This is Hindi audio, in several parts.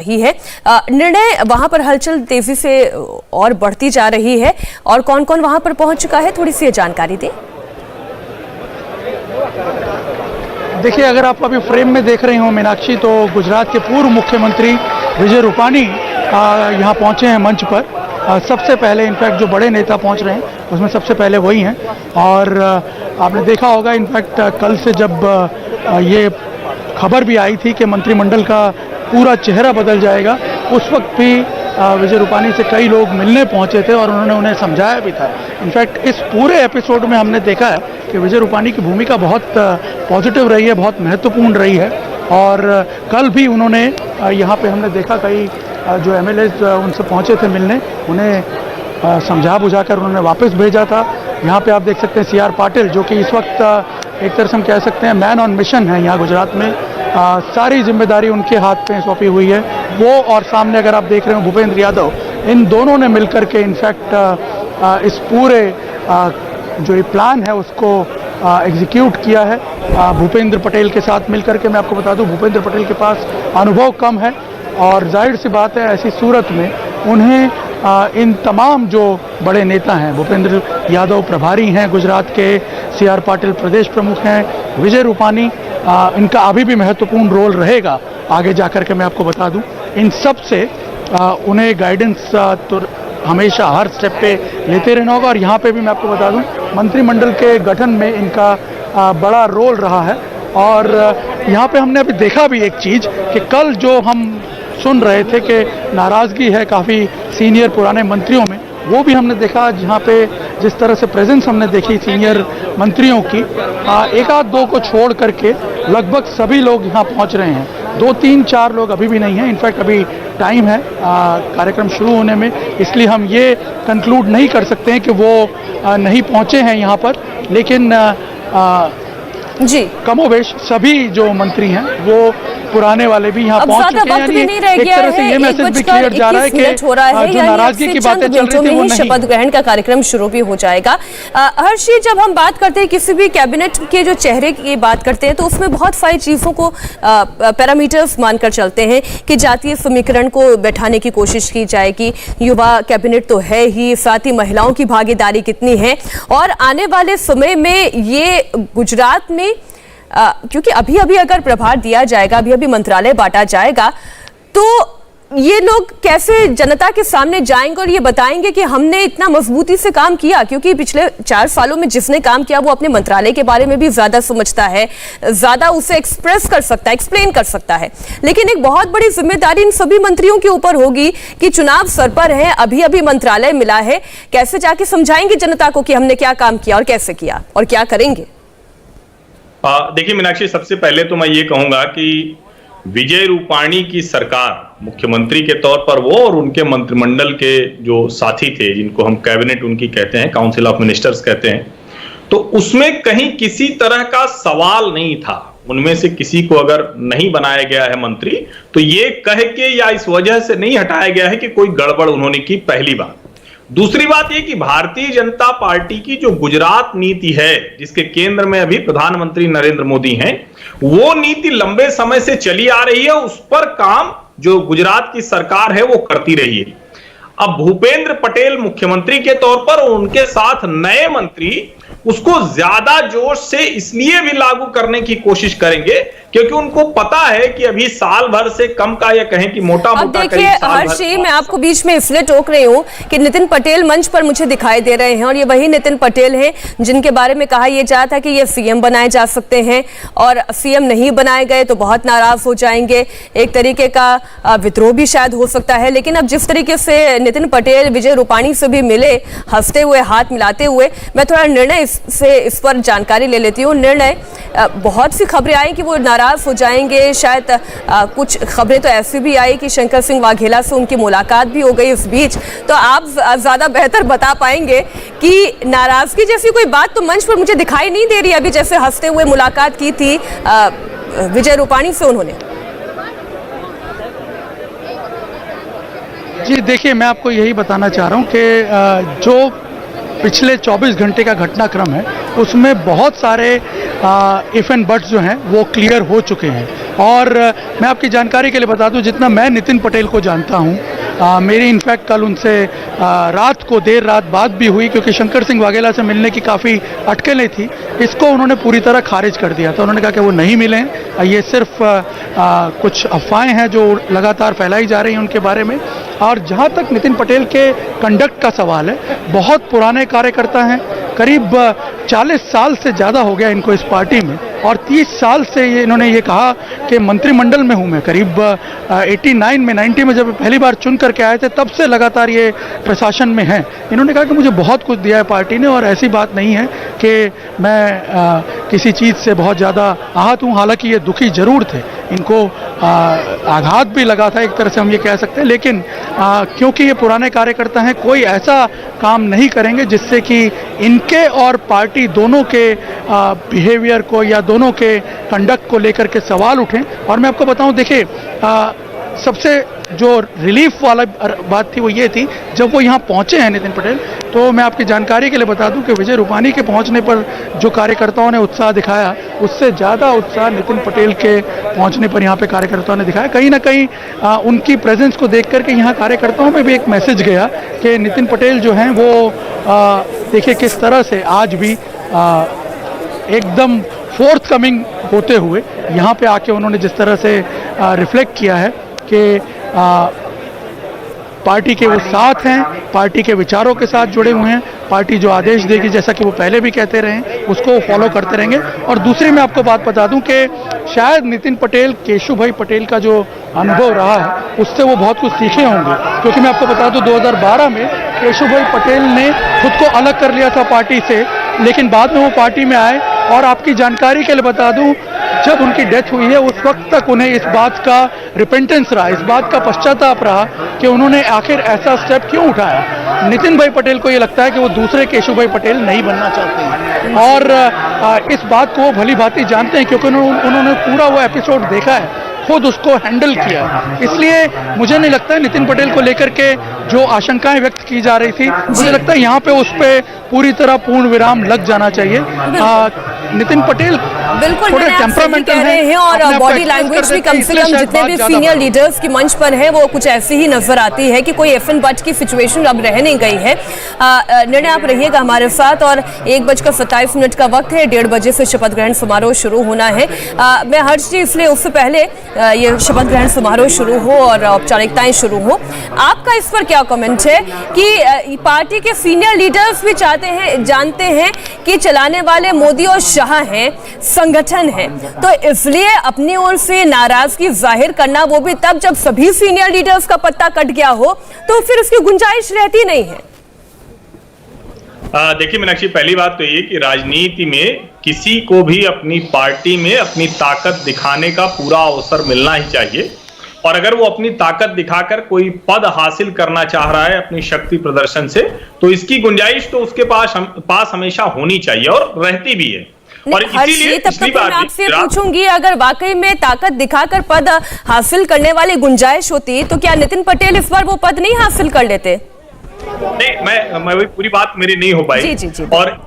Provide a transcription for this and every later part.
रही है। निर्णय वहां पर हलचल तेजी से और बढ़ती जा रही है और कौन कौन वहां पर पहुंच चुका है, थोड़ी सी जानकारी दें। देखिए, अगर आप अभी फ्रेम में देख रहे हो मीनाक्षी, तो गुजरात के पूर्व मुख्यमंत्री विजय रूपानी यहाँ पहुँचे हैं मंच पर। सबसे पहले इनफैक्ट जो बड़े नेता पहुँच रहे हैं उसमें सबसे पहले वही हैं। और आपने देखा होगा इनफैक्ट कल से जब ये खबर भी आई थी कि मंत्रिमंडल का पूरा चेहरा बदल जाएगा, उस वक्त भी विजय रूपानी से कई लोग मिलने पहुंचे थे और उन्होंने उन्हें समझाया भी था। इनफैक्ट इस पूरे एपिसोड में हमने देखा है कि विजय रूपानी की भूमिका बहुत पॉजिटिव रही है, बहुत महत्वपूर्ण रही है। और कल भी उन्होंने यहाँ पे हमने देखा कई जो एमएलएज उनसे पहुँचे थे मिलने, उन्हें समझा बुझा कर उन्होंने वापस भेजा था। यहाँ पे आप देख सकते हैं सीआर पाटिल, जो कि इस वक्त एक तरह से हम कह सकते हैं मैन ऑन मिशन है यहाँ गुजरात में। सारी जिम्मेदारी उनके हाथ पे सौंपी हुई है वो, और सामने अगर आप देख रहे हो भूपेंद्र यादव, इन दोनों ने मिलकर के इनफैक्ट इस पूरे जो ये प्लान है उसको एग्जीक्यूट किया है। भूपेंद्र पटेल के साथ मिलकर के, मैं आपको बता दूं भूपेंद्र पटेल के पास अनुभव कम है और जाहिर सी बात है ऐसी सूरत में उन्हें इन तमाम जो बड़े नेता हैं, भूपेंद्र यादव प्रभारी हैं गुजरात के, सीआर पाटिल प्रदेश प्रमुख हैं, विजय रूपानी, इनका अभी भी महत्वपूर्ण रोल रहेगा आगे जाकर के। मैं आपको बता दूं इन सब से उन्हें गाइडेंस तो हमेशा हर स्टेप पे लेते रहना होगा। और यहाँ पे भी मैं आपको बता दूं मंत्रिमंडल के गठन में इनका बड़ा रोल रहा है। और यहाँ पे हमने अभी देखा भी एक चीज़ कि कल जो हम सुन रहे थे कि नाराज़गी है काफ़ी सीनियर पुराने मंत्रियों में, वो भी हमने देखा। जहाँ पे जिस तरह से प्रेजेंस हमने देखी सीनियर मंत्रियों की, एक आध दो को छोड़ करके लगभग सभी लोग यहाँ पहुँच रहे हैं। 2 3 4 लोग अभी भी नहीं हैं। इनफैक्ट अभी टाइम है कार्यक्रम शुरू होने में, इसलिए हम ये कंक्लूड नहीं कर सकते हैं कि वो नहीं पहुँचे हैं यहाँ पर। लेकिन जी कमोबेश सभी जो मंत्री हैं वो पुराने वाले भी यहाँ पहुंच चुके हैं। एक तरह से ये मैसेज भी क्लियर जा रहा है कि जो नाराजगी की बातें चल रही थी वो नहीं। शपथ ग्रहण का कार्यक्रम शुरू भी हो जाएगा। हर्षी, जब हम बात करते हैं किसी भी कैबिनेट के जो चेहरे की बात करते हैं तो उसमें बहुत सारी चीजों को पैरामीटर्स मानकर चलते हैं कि जातीय समीकरण को बैठाने की कोशिश की जाएगी, युवा कैबिनेट तो है ही, साथ ही महिलाओं की भागीदारी कितनी है, और आने वाले समय में ये गुजरात में क्योंकि अभी अभी अगर प्रभार दिया जाएगा, अभी अभी मंत्रालय बांटा जाएगा, तो ये लोग कैसे जनता के सामने जाएंगे और ये बताएंगे कि हमने इतना मजबूती से काम किया। क्योंकि पिछले 4 सालों में जिसने काम किया वो अपने मंत्रालय के बारे में भी ज्यादा समझता है, ज्यादा उसे एक्सप्रेस कर सकता है, एक्सप्लेन कर सकता है। लेकिन एक बहुत बड़ी जिम्मेदारी इन सभी मंत्रियों के ऊपर होगी कि चुनाव सर पर है, अभी अभी मंत्रालय मिला है, कैसे जाके समझाएंगे जनता को कि हमने क्या काम किया और कैसे किया और क्या करेंगे। देखिए मीनाक्षी, सबसे पहले तो मैं ये कहूंगा कि विजय रूपाणी की सरकार मुख्यमंत्री के तौर पर वो और उनके मंत्रिमंडल के जो साथी थे, जिनको हम कैबिनेट उनकी कहते हैं, काउंसिल ऑफ मिनिस्टर्स कहते हैं, तो उसमें कहीं किसी तरह का सवाल नहीं था। उनमें से किसी को अगर नहीं बनाया गया है मंत्री तो ये कह के या इस वजह से नहीं हटाया गया है कि कोई गड़बड़ उन्होंने की, पहली बात। दूसरी बात यह कि भारतीय जनता पार्टी की जो गुजरात नीति है, जिसके केंद्र में अभी प्रधानमंत्री नरेंद्र मोदी हैं, वो नीति लंबे समय से चली आ रही है। उस पर काम जो गुजरात की सरकार है वो करती रही है। अब भूपेंद्र पटेल मुख्यमंत्री के तौर पर और उनके साथ नए मंत्री उसको ज्यादा जोश से इसलिए भी लागू करने की कोशिश करेंगे क्योंकि उनको पता है कि अभी साल भर से कम का, या कहें कि मोटा मोटा। देखिए हर्षी, मैं आपको बीच में इसलिए टोक रही हूँ कि नितिन पटेल मंच पर मुझे दिखाई दे रहे हैं और ये वही नितिन पटेल हैं जिनके बारे में कहा यह जा था कि ये सीएम बनाए जा सकते हैं और सीएम नहीं बनाए गए तो बहुत नाराज हो जाएंगे, एक तरीके का विद्रोह भी शायद हो सकता है। लेकिन अब जिस तरीके से नितिन पटेल विजय रूपाणी से भी मिले, हंसते हुए, हाथ मिलाते हुए, मैं थोड़ा निर्णय से इस पर जानकारी ले लेती हूँ। निर्णय, बहुत सी खबरें आई कि वो नाराज हो जाएंगे, शायद कुछ खबरें तो ऐसी भी आई कि शंकर सिंह वाघेला से उनकी मुलाकात भी हो गई इस बीच। तो आप ज्यादा बेहतर बता पाएंगे कि नाराजगी जैसी कोई बात तो मंच पर मुझे दिखाई नहीं दे रही अभी, जैसे हंसते हुए मुलाकात की थी विजय रूपाणी से उन्होंने। जी देखिए, मैं आपको यही बताना चाह रहा हूँ कि जो पिछले 24 घंटे का घटनाक्रम है उसमें बहुत सारे इफ एंड बट्स जो हैं वो क्लियर हो चुके हैं। और मैं आपकी जानकारी के लिए बता दूं, जितना मैं नितिन पटेल को जानता हूं, मेरी इनफैक्ट कल उनसे रात को देर रात बात भी हुई, क्योंकि शंकर सिंह वाघेला से मिलने की काफ़ी अटकलें थी। इसको उन्होंने पूरी तरह खारिज कर दिया था। उन्होंने कहा कि वो नहीं मिले, ये सिर्फ कुछ अफवाहें हैं जो लगातार फैलाई जा रही हैं उनके बारे में। और जहाँ तक नितिन पटेल के कंडक्ट का सवाल है, बहुत पुराने कार्यकर्ता हैं, करीब 40 साल से ज़्यादा हो गया इनको इस पार्टी में, और 30 साल से इन्होंने ये कहा कि मंत्रिमंडल में हूँ मैं। करीब 89 में 90 में जब पहली बार चुन करके आए थे, तब से लगातार ये प्रशासन में हैं। इन्होंने कहा कि मुझे बहुत कुछ दिया है पार्टी ने, और ऐसी बात नहीं है कि मैं किसी चीज़ से बहुत ज़्यादा आहत हूँ। हालांकि ये दुखी जरूर थे, इनको आघात भी लगा था एक तरह से हम ये कह सकते हैं, लेकिन क्योंकि ये पुराने कार्यकर्ता हैं, कोई ऐसा काम नहीं करेंगे जिससे कि इनके और पार्टी दोनों के बिहेवियर को या दोनों के कंडक्ट को लेकर के सवाल उठें। और मैं आपको बताऊं, देखिए सबसे जो रिलीफ वाला बात थी वो ये थी, जब वो यहाँ पहुँचे हैं नितिन पटेल, तो मैं आपकी जानकारी के लिए बता दूं कि विजय रूपानी के पहुँचने पर जो कार्यकर्ताओं ने उत्साह दिखाया, उससे ज़्यादा उत्साह नितिन पटेल के पहुँचने पर यहाँ पे कार्यकर्ताओं ने दिखाया। कहीं ना कहीं उनकी प्रेजेंस को देख करके यहाँ कार्यकर्ताओं में भी एक मैसेज गया कि नितिन पटेल जो हैं वो देखिए किस तरह से आज भी एकदम फोर्थ कमिंग होते हुए यहाँ पे आके उन्होंने जिस तरह से रिफ्लेक्ट किया है कि पार्टी के वो साथ हैं, पार्टी के विचारों के साथ जुड़े हुए हैं, पार्टी जो आदेश देगी, जैसा कि वो पहले भी कहते रहे, उसको फॉलो करते रहेंगे। और दूसरी मैं आपको बात बता दूं कि शायद नितिन पटेल केशु भाई पटेल का जो अनुभव रहा है, उससे वो बहुत कुछ सीखे होंगे। क्योंकि मैं आपको बता दूं 2012 में केशु भाई पटेल ने खुद को अलग कर लिया था पार्टी से, लेकिन बाद में वो पार्टी में आए। और आपकी जानकारी के लिए बता दूं, जब उनकी डेथ हुई है उस वक्त तक उन्हें इस बात का रिपेंटेंस रहा, इस बात का पश्चाताप रहा कि उन्होंने आखिर ऐसा स्टेप क्यों उठाया। नितिन भाई पटेल को ये लगता है कि वो दूसरे केशु भाई पटेल नहीं बनना चाहते हैं, और इस बात को वो भली भांति जानते हैं, क्योंकि उन्होंने पूरा वो एपिसोड देखा है, खुद उसको हैंडल किया। इसलिए मुझे नहीं लगता है नितिन पटेल को लेकर के जो आशंकाएं व्यक्त की जा रही थी, मुझे लगता है यहाँ पे उस पे पूरी तरह पूर्ण विराम लग जाना चाहिए। नितिन पटेल बिल्कुल टेम्परामेंटल हैं, और बॉडी लैंग्वेज भी कम से कम जितने भी सीनियर लीडर्स की मंच पर हैं वो कुछ ऐसी ही नजर आती है कि कोई एफ एंड बट की सिचुएशन अब रह नहीं गई है। निर्णय आप रहिएगा हमारे साथ, और 1:27 का वक्त है, 1:30 बजे से शपथ ग्रहण समारोह शुरू होना है। मैं हर्ष जी, इसलिए उससे पहले ये शपथ ग्रहण समारोह शुरू हो और औपचारिकताएं शुरू हो, आपका इस पर क्या कमेंट है कि पार्टी के सीनियर लीडर्स भी जानते हैं कि चलाने वाले मोदी और शाह हैं, संगठन है, तो इसलिए अपनी ओर से नाराजगी जाहिर करना, वो भी तब जब सभी सीनियर लीडर्स का पत्ता कट गया हो, तो फिर उसकी गुंजाइश रहती नहीं है। देखिए मीनाक्षी, पहली बात तो ये कि राजनीति में किसी को भी अपनी पार्टी में अपनी ताकत दिखाने का पूरा अवसर मिलना ही चाहिए, और अगर वो अपनी ताकत दिखाकर कोई पद हासिल करना चाह रहा है अपनी शक्ति प्रदर्शन से, तो इसकी गुंजाइश तो उसके पास हमेशा होनी चाहिए और रहती भी है। और इसीलिए पिछली बार आपसे पूछूंगी, अगर वाकई में ताकत दिखाकर पद हासिल करने वाली गुंजाइश होती, तो क्या नितिन पटेल इस बार वो पद नहीं हासिल कर लेते? नहीं, मैं वही पूरी बात मेरी नहीं हो पाई। जी। और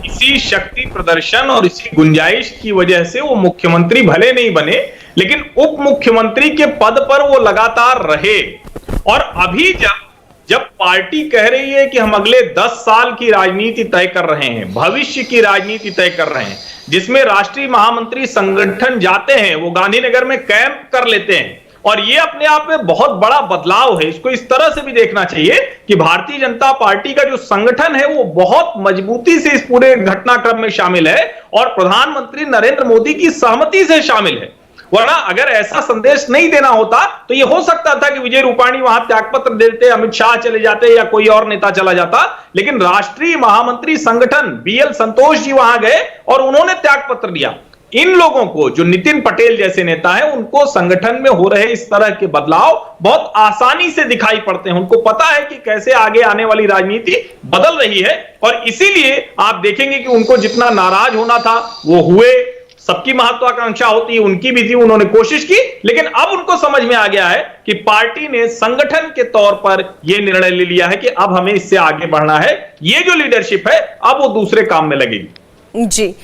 इसी शक्ति प्रदर्शन और इसी गुंजाइश की वजह से वो मुख्यमंत्री भले नहीं बने, लेकिन उप मुख्यमंत्री के पद पर वो लगातार रहे। और अभी जब पार्टी कह रही है कि हम अगले 10 साल की राजनीति तय कर रहे हैं, भविष्य की राजनीति तय कर रहे हैं, जिसमें राष्ट्रीय महामंत्री संगठन जाते हैं, वो गांधीनगर में कैंप कर लेते हैं, और ये अपने आप में बहुत बड़ा बदलाव है। इसको इस तरह से भी देखना चाहिए कि भारतीय जनता पार्टी का जो संगठन है वो बहुत मजबूती से इस पूरे घटनाक्रम में शामिल है और प्रधानमंत्री नरेंद्र मोदी की सहमति से शामिल है। वरना अगर ऐसा संदेश नहीं देना होता तो ये हो सकता था कि विजय रूपाणी वहां त्यागपत्र देते, अमित शाह चले जाते या कोई और नेता चला जाता, लेकिन राष्ट्रीय महामंत्री संगठन BL संतोष जी वहां गए और उन्होंने त्यागपत्र दिया। इन लोगों को, जो नितिन पटेल जैसे नेता हैं, उनको संगठन में हो रहे इस तरह के बदलाव बहुत आसानी से दिखाई पड़ते हैं। उनको पता है कि कैसे आगे आने वाली राजनीति बदल रही है, और इसीलिए आप देखेंगे कि उनको जितना नाराज होना था वो हुए। सबकी महत्वाकांक्षा होती है, उनकी भी थी, उन्होंने कोशिश की, लेकिन अब उनको समझ में आ गया है कि पार्टी ने संगठन के तौर पर यह निर्णय ले लिया है कि अब हमें इससे आगे बढ़ना है। ये जो लीडरशिप है अब वो दूसरे काम में लगेगी। जी,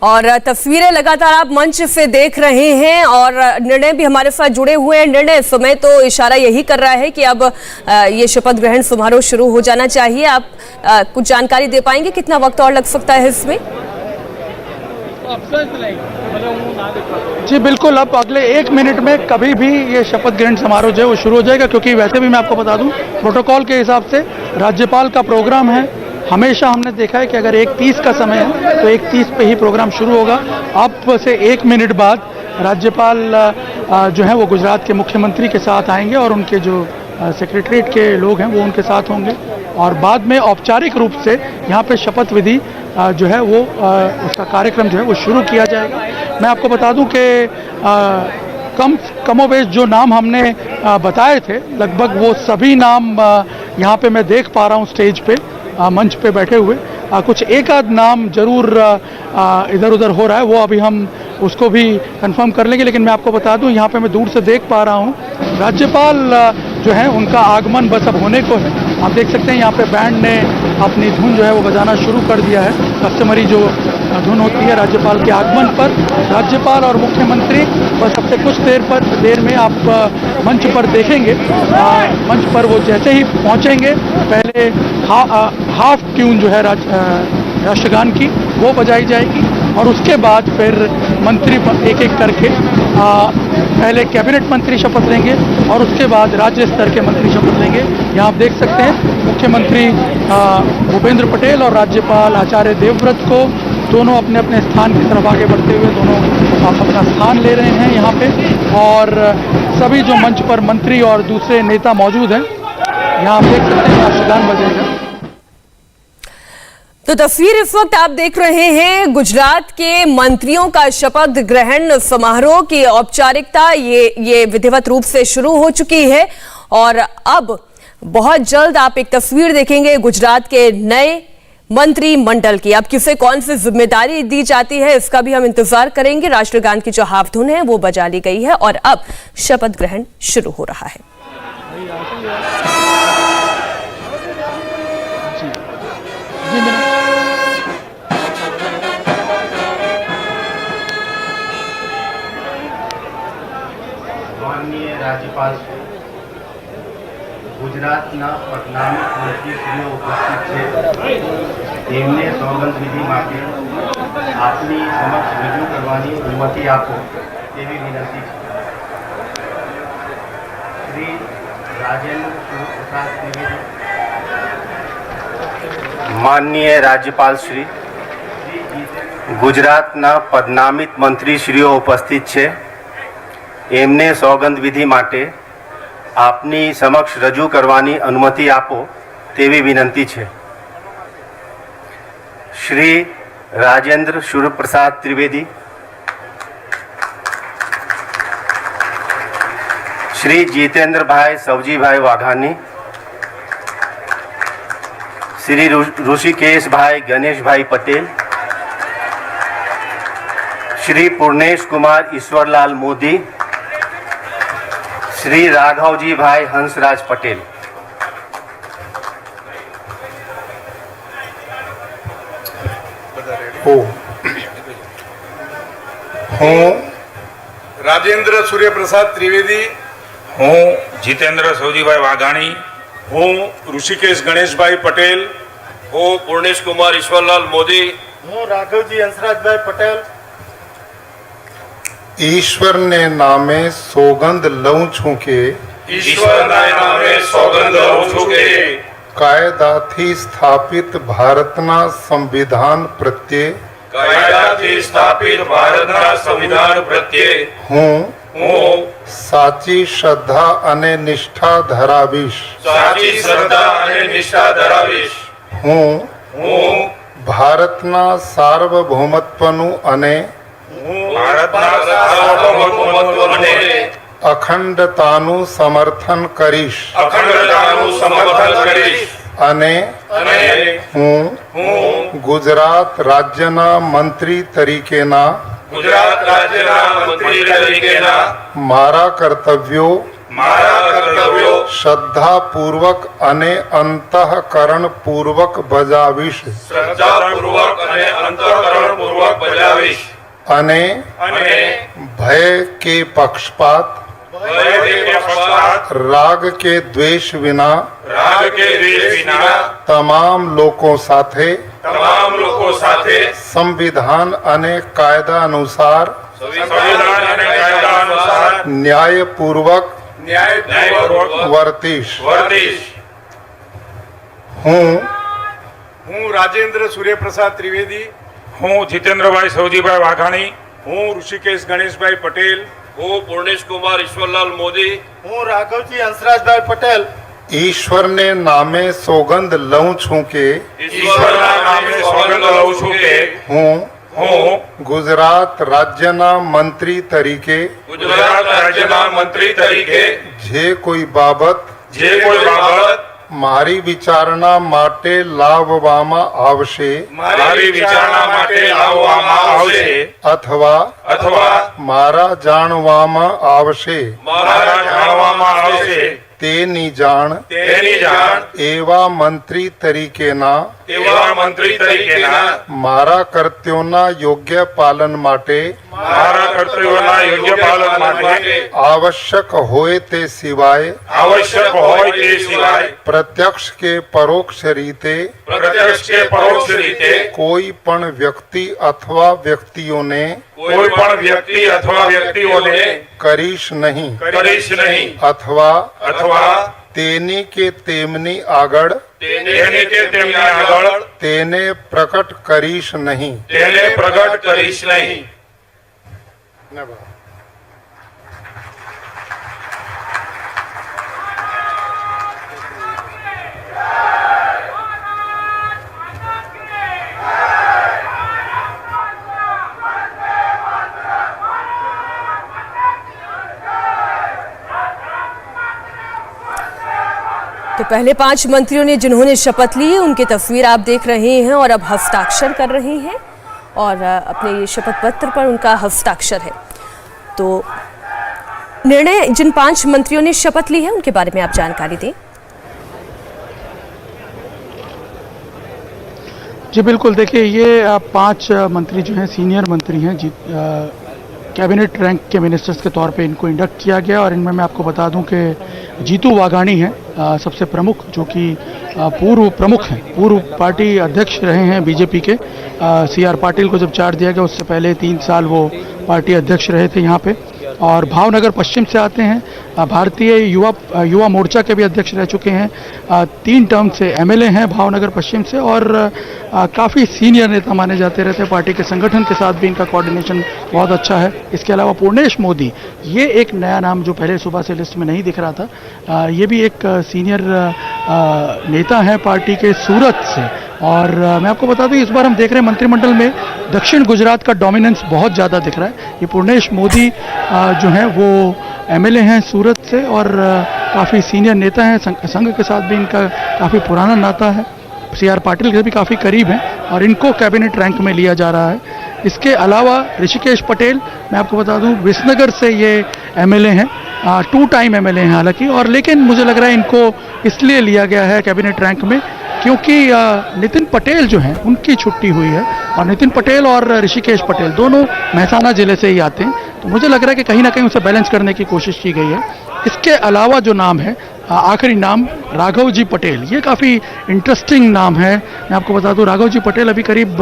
और तस्वीरें लगातार आप मंच से देख रहे हैं और निर्णय भी हमारे साथ जुड़े हुए हैं। निर्णय इस समय तो इशारा यही कर रहा है कि अब ये शपथ ग्रहण समारोह शुरू हो जाना चाहिए। आप कुछ जानकारी दे पाएंगे, कितना वक्त और लग सकता है इसमें? जी बिल्कुल, अब अगले 1 मिनट में कभी भी ये शपथ ग्रहण समारोह जो है वो शुरू हो जाएगा, क्योंकि वैसे भी मैं आपको बता दूं प्रोटोकॉल के हिसाब से राज्यपाल का प्रोग्राम है। हमेशा हमने देखा है कि अगर 1:30 का समय है तो 1:30 पे ही प्रोग्राम शुरू होगा। अब से 1 मिनट बाद राज्यपाल जो है वो गुजरात के मुख्यमंत्री के साथ आएंगे और उनके जो सेक्रेटरीट के लोग हैं वो उनके साथ होंगे और बाद में औपचारिक रूप से यहाँ पे शपथ विधि जो है वो उसका कार्यक्रम जो है वो शुरू किया जाएगा। मैं आपको बता दूं कि कमोबेश जो नाम हमने बताए थे लगभग वो सभी नाम यहाँ पे मैं देख पा रहा हूँ स्टेज पे, मंच पे बैठे हुए। कुछ एक आध नाम जरूर इधर उधर हो रहा है, वो अभी हम उसको भी कंफर्म कर लेंगे। लेकिन मैं आपको बता दूं यहाँ पे मैं दूर से देख पा रहा हूँ राज्यपाल जो है उनका आगमन बस अब होने को है। आप देख सकते हैं यहाँ पे बैंड ने अपनी धुन जो है वो बजाना शुरू कर दिया है, कस्टमरी जो धुन होती है राज्यपाल के आगमन पर। राज्यपाल और मुख्यमंत्री बस अब से कुछ देर में आप मंच पर देखेंगे। मंच पर वो जैसे ही पहुँचेंगे पहले हाफ ट्यून जो है राष्ट्रगान की वो बजाई जाएगी और उसके बाद फिर मंत्री एक एक करके पहले कैबिनेट मंत्री शपथ लेंगे और उसके बाद राज्य स्तर के मंत्री शपथ लेंगे। यहाँ आप देख सकते हैं मुख्यमंत्री भूपेंद्र पटेल और राज्यपाल आचार्य देवव्रत को दोनों अपने अपने स्थान की तरफ आगे बढ़ते हुए दोनों अपना स्थान ले रहे हैं यहाँ पे। और सभी जो मंच पर मंत्री और दूसरे नेता मौजूद हैं, यहाँ आप देख सकते हैं राष्ट्रगान बजेगा। तो तस्वीर इस वक्त आप देख रहे हैं गुजरात के मंत्रियों का शपथ ग्रहण समारोह की औपचारिकता ये विधिवत रूप से शुरू हो चुकी है और अब बहुत जल्द आप एक तस्वीर देखेंगे गुजरात के नए मंत्रिमंडल की। अब किसे कौन सी जिम्मेदारी दी जाती है इसका भी हम इंतजार करेंगे। राष्ट्रगान की जो हाफ धुन है वो बजा ली गई है और अब शपथ ग्रहण शुरू हो रहा है। माननीय राज्यपाल श्री ગુજરાતના પ્રધાનમંત્રી મંત્રીશ્રીઓ ઉપસ્થિત છે, તેમને સોગંદ વિધિ માટે આપની સમક્ષ રજૂ કરવાની અનુમતિ આપો તેવી વિનંતી છે। શ્રી રાજેન્દ્ર પ્રસાદ ત્રિવેદી। માનનીય રાજ્યપાલ શ્રી ગુજરાતના પદનામિત મંત્રીશ્રીઓ ઉપસ્થિત છે, એમને સોગંદ વિધિ માટે આપની સમક્ષ રજૂ કરવાની અનુમતિ આપો તેવી વિનંતી છે। શ્રી રાજેન્દ્ર सूर्यप्रसाद त्रिवेदी, श्री जितेंद्र भाई सवजी भाई वाघानी, श्री ऋषिकेश भाई गणेश भाई पटेल, श्री पूर्णेश कुमार ईश्वरलाल मोदी, श्री राघवजी भाई हंसराज पटेल। हूँ राजेंद्र सूर्यप्रसाद त्रिवेदी, हूँ जितेंद्र सौजीभाई वाघाणी, हूँ ऋषिकेश गणेश भाई पटेल, हूँ पूर्णेश कुमार ईश्वरलाल मोदी, हूँ राघवजी हंसराज भाई पटेल। ईश्वर ने नामे सोगंद लऊं छूं के, ईश्वर नामे सौगंध लऊं छूं के, कायदाथी स्थापित भारतना संविधान प्रत्ये, कायदाथी स्थापित भारतना संविधान प्रत्ये हूँ साची श्रद्धा अने निष्ठा धरावीश, साची श्रद्धा अने निष्ठा धरावीश। हूँ भारतना सार्वभौमत्वनु अने भारतना सार्वभौमत्व अने अखंडतानु समर्थन करीश, अखंडतानु समर्थन करीश। अने हूँ गुजरात राज्यना मंत्री तरीकेना, गुजरात राज्यना मंत्री तरीकेना मारा कर्तव्यो श्रद्धा पूर्वक अने अंतःकरण पूर्वक बजावीश श्रद्धापूर्वक અને અંતઃકરણપૂર્વક બજાવીશ अने અને भय के पक्षपात ભય કે પક્ષપાત राग के द्वेष विना રાગ કે દ્વેષ વિના तमाम लोगों साथे તમામ લોકો સાથે संविधान अने कायदा अनुसार સંવિધાન અને કાયદા અનુસાર न्यायपूर्वक ન્યાયપૂર્વક वर्तीश વર્તીશ हूँ હું રાજેન્દ્ર સૂર્યપ્રસાદ ત્રિવેદી, હું જીતેન્દ્રભાઈ સૌજીભાઈ વાઘાણી, હું ઋષિકેશ ગણેશભાઈ પટેલ, હું પૂર્ણેશ કુમાર ઈશ્વરલાલ મોદી, હું રાઘવજી હંસરાજભાઈ પટેલ ईश्वर ने नामे सौगंध लऊं छूं के ઈશ્વરના નામે સોગંદ લઉં છું કે हूँ હું गुजरात राज्यना मंत्री तरीके ગુજરાત રાજ્યના મંત્રી તરીકે जे कोई बाबत જે કોઈ બાબત मारी विचारणा माटे लाववामां आवशे મારી વિચારણા માટે લાવવામાં આવશે अथवा અથવા मारा जाणवामां आवशे મારા જાણવામાં આવશે तेनी जाण તેની જાણ एवा मंत्री तरीकेना એવા મંત્રી તરીકેના मारा कर्त्योना योग्य पालन माटे મારા કર્તવ્યોના યોગ્ય પાલન માટે आवश्यक होय ते सिवाय આવશ્યક હોય તે સિવાય प्रत्यक्ष के परोक्ष रीते પ્રત્યક્ષ કે પરોક્ષ રીતે कोई पण व्यक्ति अथवा व्यक्तियों ने કોઈ પણ વ્યક્તિ અથવા વ્યક્તિઓને करीश नहीं કરીશ નહીં अथवा तेनी के तेमनी आगड़ તેની કે તેમની આગળ तेने प्रकट करीश नहीं તેને પ્રગટ કરીશ નહીં. तो पहले 5 मंत्रियों ने जिन्होंने शपथ ली है उनकी तस्वीर आप देख रहे हैं और अब हस्ताक्षर कर रहे हैं और अपने ये शपथ पत्र पर उनका हस्ताक्षर है। तो निर्णय जिन 5 मंत्रियों ने शपथ ली है उनके बारे में आप जानकारी दें। जी बिल्कुल, देखिए ये 5 मंत्री जो हैं सीनियर मंत्री हैं जी, कैबिनेट रैंक के मिनिस्टर्स के तौर पे इनको इंडक्ट किया गया और इनमें मैं आपको बता दूं कि जीतू वाघाणी हैं सबसे प्रमुख, जो कि पूर्व प्रमुख हैं, पूर्व पार्टी अध्यक्ष रहे हैं बीजेपी के। CR पाटिल को जब चार्ज दिया गया उससे पहले 3 साल वो पार्टी अध्यक्ष रहे थे यहाँ पे, और भावनगर पश्चिम से आते हैं। भारतीय युवा मोर्चा के भी अध्यक्ष रह चुके हैं। 3 टर्म से MLA हैं भावनगर पश्चिम से और काफ़ी सीनियर नेता माने जाते रहते हैं। पार्टी के संगठन के साथ भी इनका कोऑर्डिनेशन बहुत अच्छा है। इसके अलावा पूर्णेश मोदी, ये एक नया नाम जो पहले सुबह से लिस्ट में नहीं दिख रहा था, ये भी एक सीनियर नेता है पार्टी के सूरत से। और मैं आपको बता दूं इस बार हम देख रहे हैं मंत्रिमंडल में दक्षिण गुजरात का डोमिनेंस बहुत ज़्यादा दिख रहा है। ये पूर्णेश मोदी जो हैं वो MLA हैं सूरत से और काफ़ी सीनियर नेता हैं। संघ के साथ भी इनका काफ़ी पुराना नाता है। CR पाटिल के भी काफ़ी करीब हैं और इनको कैबिनेट रैंक में लिया जा रहा है। इसके अलावा ऋषिकेश पटेल, मैं आपको बता दूं विसनगर से ये MLA हैं, 2 टाइम MLA हैं हालांकि, और लेकिन मुझे लग रहा है इनको इसलिए लिया गया है कैबिनेट रैंक में क्योंकि नितिन पटेल जो हैं उनकी छुट्टी हुई है और नितिन पटेल और ऋषिकेश पटेल दोनों मेहसाना जिले से ही आते हैं। तो मुझे लग रहा है कि कहीं ना कहीं उसे बैलेंस करने की कोशिश की गई है। इसके अलावा जो नाम है, आखिरी नाम राघव जी पटेल, ये काफ़ी इंटरेस्टिंग नाम है। मैं आपको बता दूं राघव जी पटेल अभी करीब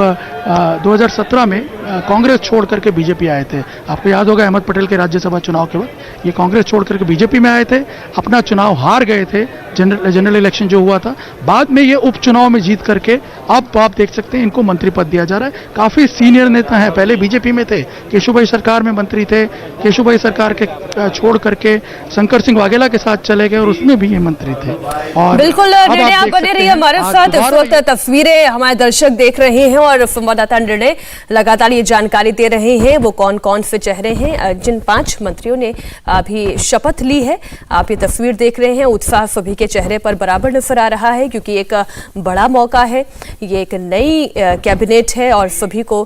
2017 में कांग्रेस छोड़ करके बीजेपी आए थे। आपको याद होगा अहमद पटेल के राज्यसभा चुनाव के वक्त ये कांग्रेस छोड़ करके बीजेपी में आए थे, अपना चुनाव हार गए थे, जनरल इलेक्शन जो हुआ था। बाद में ये उपचुनाव में जीत करके अब आप देख सकते हैं इनको मंत्री पद दिया जा रहा है। काफ़ी सीनियर नेता हैं, पहले बीजेपी में थे, केशुभाई सरकार में मंत्री थे, केशुभाई सरकार के छोड़ करके शंकर सिंह वाघेला के साथ चले गए और उसमें भी ये मंत्री थे। और बिल्कुल निर्णय आप बने रहिए हमारे साथ। इस वक्त तस्वीरें हमारे दर्शक देख रहे हैं और संवाददाता निर्णय लगातार ये जानकारी दे रहे हैं वो कौन कौन से चेहरे हैं जिन 5 मंत्रियों ने अभी शपथ ली है। आप ये तस्वीर देख रहे हैं, उत्साह सभी के चेहरे पर बराबर नजर आ रहा है, क्योंकि एक बड़ा मौका है, ये एक नई कैबिनेट है और सभी को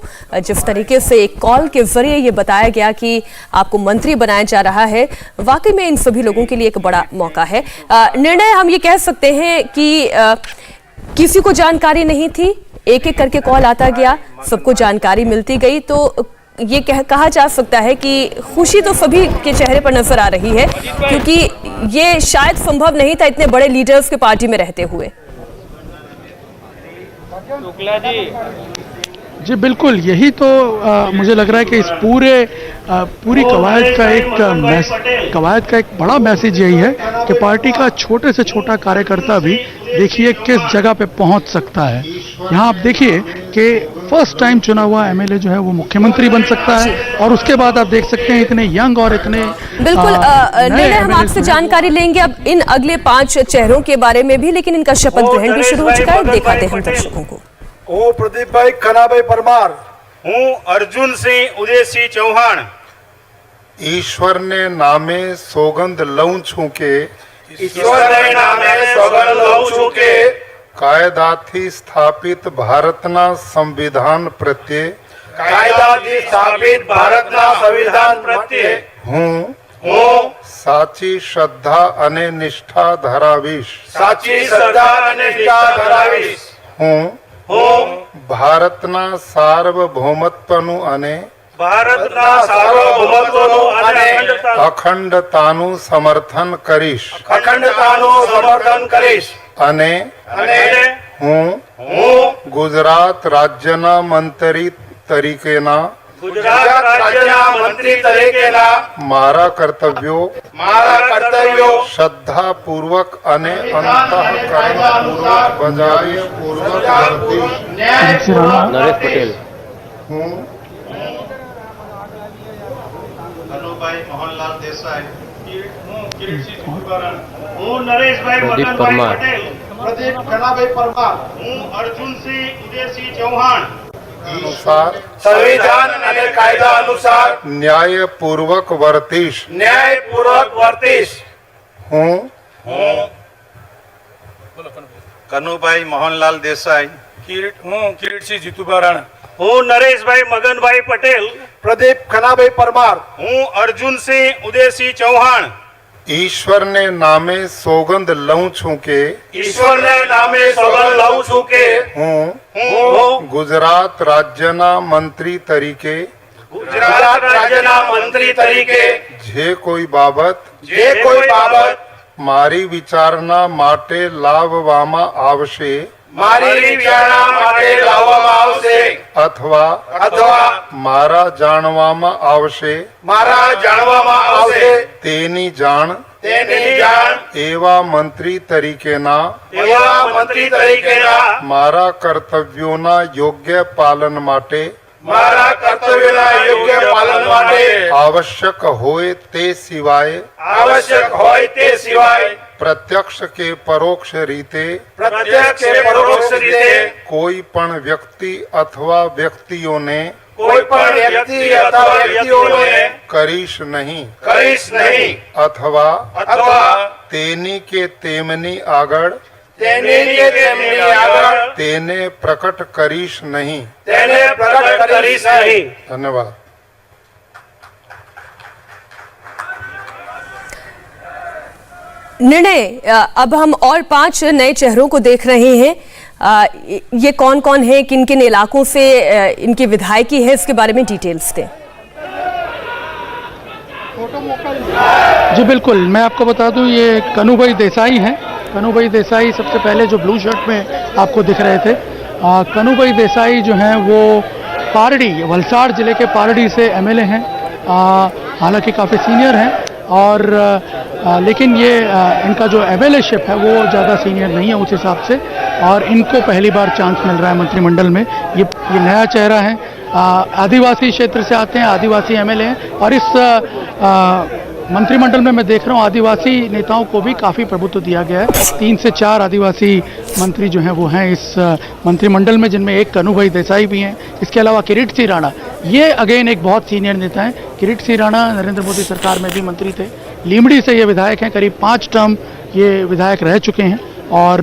जिस तरीके से एक कॉल के जरिए ये बताया गया कि आपको मंत्री बनाया जा रहा है, वाकई में इन सभी लोगों के लिए एक बड़ा मौका है। निर्णय हम ये कह सकते हैं कि किसी को जानकारी नहीं थी, एक एक करके कॉल आता गया, सबको जानकारी मिलती गई, तो ये कहा जा सकता है कि खुशी तो सभी के चेहरे पर नजर आ रही है, क्योंकि ये शायद संभव नहीं था इतने बड़े लीडर्स के पार्टी में रहते हुए। जी बिल्कुल, यही तो मुझे लग रहा है कि इस पूरी कवायद का एक बड़ा मैसेज यही है कि पार्टी का छोटे से छोटा कार्यकर्ता भी देखिए किस जगह पे पहुंच सकता है। यहाँ आप देखिए कि फर्स्ट टाइम चुना हुआ एमएलए जो है वो मुख्यमंत्री बन सकता है, और उसके बाद आप देख सकते हैं इतने यंग और इतने बिल्कुल निर्णय हम आपसे जानकारी लेंगे अब इन अगले 5 चेहरों के बारे में भी, लेकिन इनका शपथ ग्रहण भी शुरू हो चुका है, दिखाते हैं हम दर्शकों को। હું પ્રદીપભાઈ કનાભાઈ પરમાર, હું અર્જુનસિંહ ઉદયસિંહ ચૌહાણ, ईश्वर ने नामे सौगंध लऊं छू के ઈશ્વરને નામે સોગંદ લઉં છું કે कायदाथी स्थापित भारतना संविधान प्रत्यय કાયદાથી સ્થાપિત ભારતના સંવિધાન પ્રત્યે હું હું સાચી શ્રદ્ધા અને નિષ્ઠા ધરાવીશ। સાચી શ્રદ્ધા અને નિષ્ઠા ધરાવીશ। હું હું ભારતના સાર્વભૌમત્વનું અને ભારતના સાર્વભૌમત્વનું અને અખંડતાનું સમર્થન કરીશ અખંડતાનું સમર્થન કરીશ। અને અને હું હું ગુજરાત રાજ્યના મંત્રી તરીકેના ગુજરાત રાજ્યના મંત્રી તરીકેના મારા કર્તવ્યો મારા કર્તવ્યો શ્રદ્ધાપૂર્વક અને અંતઃકરણપૂર્વક બજાવી પૂર્વક વર્તીશ। નરેશ પટેલ, હું કનુભાઈ મોહનલાલ દેસાઈ, હું કિરીટસિંહ ચુરબારણ, હું નરેશભાઈ પ્રદીપ મગનભાઈ પરમાર, પટેલ, પ્રદીપ કનાભાઈ પરમાર, હું અર્જુનસિંહ ઉદયસિંહ ચૌહાણ અનુસાર સંવિધાન અને કાયદા અનુસાર ન્યાયપૂર્વક વર્તીશ। ન્યાયપૂર્વક વર્તીશ। હું હું કનુભાઈ મોહનલાલ દેસાઈ, હું કિરીટસિંહ જીતુબારણ, હું નરેશભાઈ મગનભાઈ પટેલ, પ્રદીપ કનાભાઈ પરમાર, હું અર્જુનસિંહ ઉદયસિંહ ચૌહાણ ઈશ્વરને નામે સોગંદ લઉં છું કે ઈશ્વરને નામે સોગંદ લઉં છું કે હું હું ગુજરાત રાજ્યના મંત્રી તરીકે ગુજરાત રાજ્યના મંત્રી તરીકે જે કોઈ બાબત જે કોઈ બાબત મારી વિચારણા માટે લાવવામાં આવશે મારી વિચારણા માટે લાવવામાં આવશે અથવા અથવા મારા જાણવામાં આવશે મારા જાણવામાં આવશે તેની જાણ તેની જાણ એવા મંત્રી તરીકેના એવા મંત્રી તરીકેના મારા કર્તવ્યોના યોગ્ય પાલન માટે મારા કર્તવ્યના યોગ્ય પાલન માટે આવશ્યક હોય તે સિવાય આવશ્યક હોય તે સિવાય પ્રત્યક્ષ કે પરોક્ષ રીતે પ્રત્યક્ષ કે પરોક્ષ રીતે કોઈ પણ વ્યક્તિ અથવા વ્યક્તિઓને કોઈ પણ વ્યક્તિ અથવા વ્યક્તિઓને કરીશ નહીં કરીશ નહીં અથવા અથવા તેની કે તેમની આગળ તેની કે તેમની આગળ તેને પ્રકટ કરીશ નહીં। તેને પ્રગટ કરીશ નહીં। ધન્યવાદ। निर्णय अब हम और 5 नए चेहरों को देख रहे हैं। ये कौन कौन है, किन किन इलाकों से इनकी विधायकी है, इसके बारे में डिटेल्स दें। जी बिल्कुल, मैं आपको बता दूं ये कनुभाई देसाई हैं। कनुभाई देसाई सबसे पहले जो ब्लू शर्ट में आपको दिख रहे थे, कनुभाई देसाई जो हैं वो पारडी, वलसाड़ जिले के पारडी से एमएलए हैं। हालांकि काफ़ी सीनियर हैं और लेकिन ये इनका जो एमएलएशिप है वो ज़्यादा सीनियर नहीं है उस हिसाब से, और इनको पहली बार चांस मिल रहा है मंत्रिमंडल में। ये नया चेहरा है, आदिवासी क्षेत्र से आते हैं, आदिवासी एमएलए हैं, और इस मंत्रिमंडल में मैं देख रहा हूँ आदिवासी नेताओं को भी काफ़ी प्रभुत्व दिया गया है। 3 से 4 आदिवासी मंत्री जो हैं वो हैं इस मंत्रिमंडल में, जिनमें एक कनुभाई देसाई भी हैं। इसके अलावा किरीटसिंह राणा, ये अगेन एक बहुत सीनियर नेता हैं। किरीटसिंह राणा नरेंद्र मोदी सरकार में भी मंत्री थे, लीमड़ी से ये विधायक हैं, करीब 5 टर्म ये विधायक रह चुके हैं और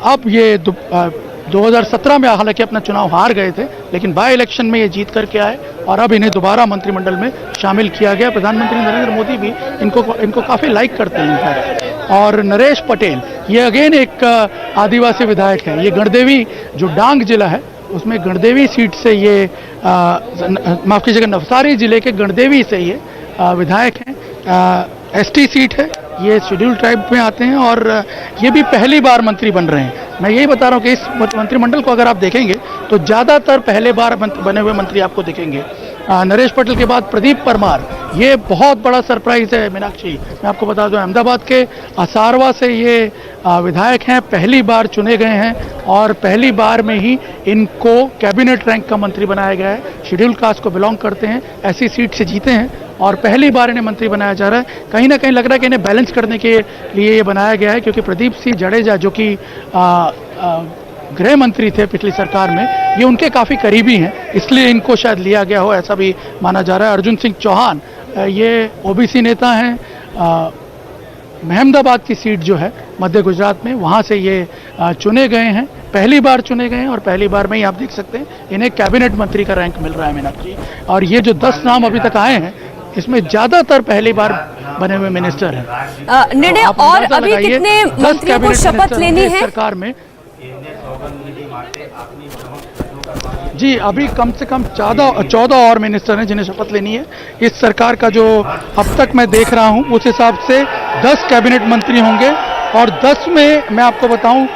अब ये 2017 में हालांकि अपना चुनाव हार गए थे, लेकिन बाय इलेक्शन में ये जीत करके आए और अब इन्हें दोबारा मंत्रिमंडल में शामिल किया गया। प्रधानमंत्री नरेंद्र मोदी भी इनको काफ़ी लाइक करते हैं इनफैक्ट। और नरेश पटेल ये अगेन एक आदिवासी विधायक हैं। ये गणदेवी जो डांग जिला है उसमें गणदेवी सीट से ये माफ़ कीजिएगा नवसारी जिले के गणदेवी से ये विधायक हैं। एसटी सीट है, ये शेड्यूल ट्राइब में आते हैं और ये भी पहली बार मंत्री बन रहे हैं। मैं यही बता रहा हूँ कि इस मंत्रिमंडल को अगर आप देखेंगे तो ज़्यादातर पहले बार बने हुए मंत्री आपको दिखेंगे। नरेश पटेल के बाद प्रदीप परमार, ये बहुत बड़ा सरप्राइज है मीनाक्षी। मैं आपको बता दूं अहमदाबाद के असारवा से ये विधायक हैं, पहली बार चुने गए हैं और पहली बार में ही इनको कैबिनेट रैंक का मंत्री बनाया गया है। शेड्यूल कास्ट को बिलोंग करते हैं, ऐसी सीट से जीते हैं और पहली बार इन्हें मंत्री बनाया जा रहा है। कहीं ना कहीं लग रहा है कि इन्हें बैलेंस करने के लिए ये बनाया गया है, क्योंकि प्रदीप सिंह जडेजा जो कि गृह मंत्री थे पिछली सरकार में, ये उनके काफ़ी करीबी हैं, इसलिए इनको शायद लिया गया हो, ऐसा भी माना जा रहा है। अर्जुन सिंह चौहान ये ओबीसी नेता हैं, अहमदाबाद की सीट जो है मध्य गुजरात में, वहाँ से ये चुने गए हैं, पहली बार चुने गए हैं और पहली बार में ही आप देख सकते हैं इन्हें कैबिनेट मंत्री का रैंक मिल रहा है मीनाक्षी। और ये जो 10 नाम अभी तक आए हैं इसमें ज़्यादातर पहली बार बने हुए मिनिस्टर हैं। निर्णय और अभी कितने मंत्रियों को शपथ लेनी है सरकार में? जी अभी कम से कम 14 और मिनिस्टर हैं जिन्हें शपथ लेनी है। इस सरकार का जो अब तक मैं देख रहा हूं उस हिसाब से 10 कैबिनेट मंत्री होंगे और 10 में मैं आपको बताऊं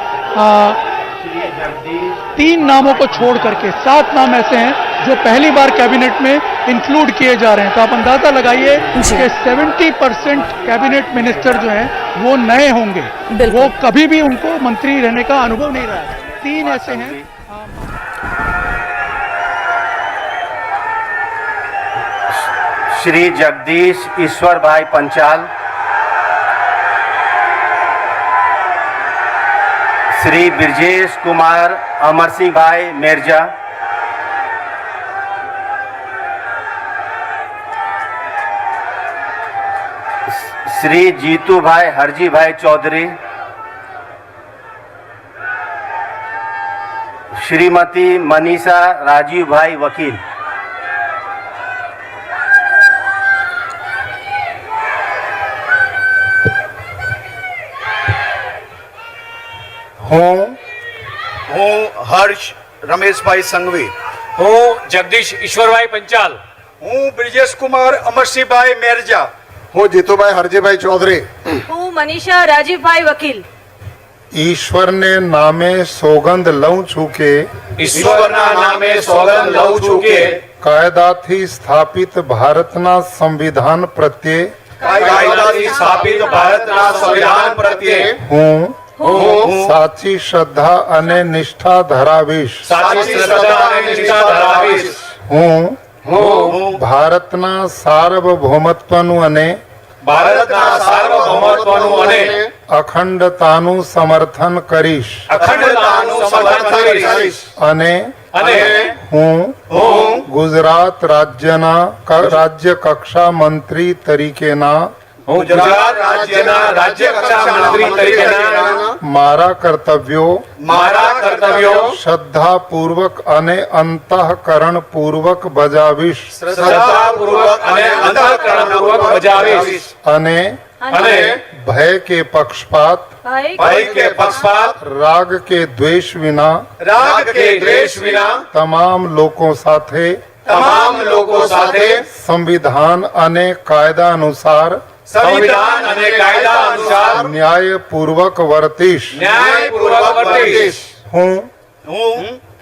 3 नामों को छोड़ करके 7 नाम ऐसे हैं जो पहली बार कैबिनेट में इंक्लूड किए जा रहे हैं। तो आप अंदाजा लगाइए कि 70% कैबिनेट मिनिस्टर जो हैं वो नए होंगे, वो कभी भी उनको मंत्री रहने का अनुभव नहीं रहा है। 3 ऐसे हैं। श्री जगदीश ईश्वर भाई पंचाल, श्री ब्रजेश कुमार अमर सिंह भाई मेरजा, श्री जीतू भाई हरजी भाई चौधरी, श्रीमती मनीषा राजीव भाई वकील। હું હર્ષ રમેશભાઈ સંઘવી, હું જગદીશ ઈશ્વરભાઈ પંચાલ, હું બ્રિજેશ કુમાર અમરસિંહભાઈ મેરજા, હું જીતુભાઈ હરજીભાઈ ચૌધરી, હું મનીષા રાજીવભાઈ વકીલ। ईश्वर ने नामे सौगंध लऊं છું કે ઈશ્વરના નામે સોગંદ લઉં છું કે કાયદાથી સ્થાપિત ભારતના સંવિધાન પ્રત્યે કાયદાથી સ્થાપિત ભારતના સંવિધાન પ્રત્યે હું હું સાચી શ્રદ્ધા અને નિષ્ઠા ધરાવીશ। સાચી શ્રદ્ધા અને નિષ્ઠા ધરાવીશ। હું ભારતના સાર્વભૌમત્વનું અને ભારતના સાર્વભૌમત્વનું અને અખંડતાનું સમર્થન કરીશ અખંડતાનું સમર્થન કરીશ। અને હું ગુજરાત રાજ્ય કક્ષા મંત્રી તરીકેના હું ગુજરાત રાજ્યના રાજ્ય કક્ષા મંત્રી તરીકેના મારા કર્તવ્યો શ્રદ્ધાપૂર્વક અને અંતઃકરણપૂર્વક બજાવીશ શ્રદ્ધાપૂર્વક અને અંતઃકરણપૂર્વક બજાવીશ। અને ભય કે પક્ષપાત રાગ કે દ્વેષ વિના તમામ લોકો સાથે સંવિધાન અને કાયદા અનુસાર ન્યાયપૂર્વક વર્તીશ। હું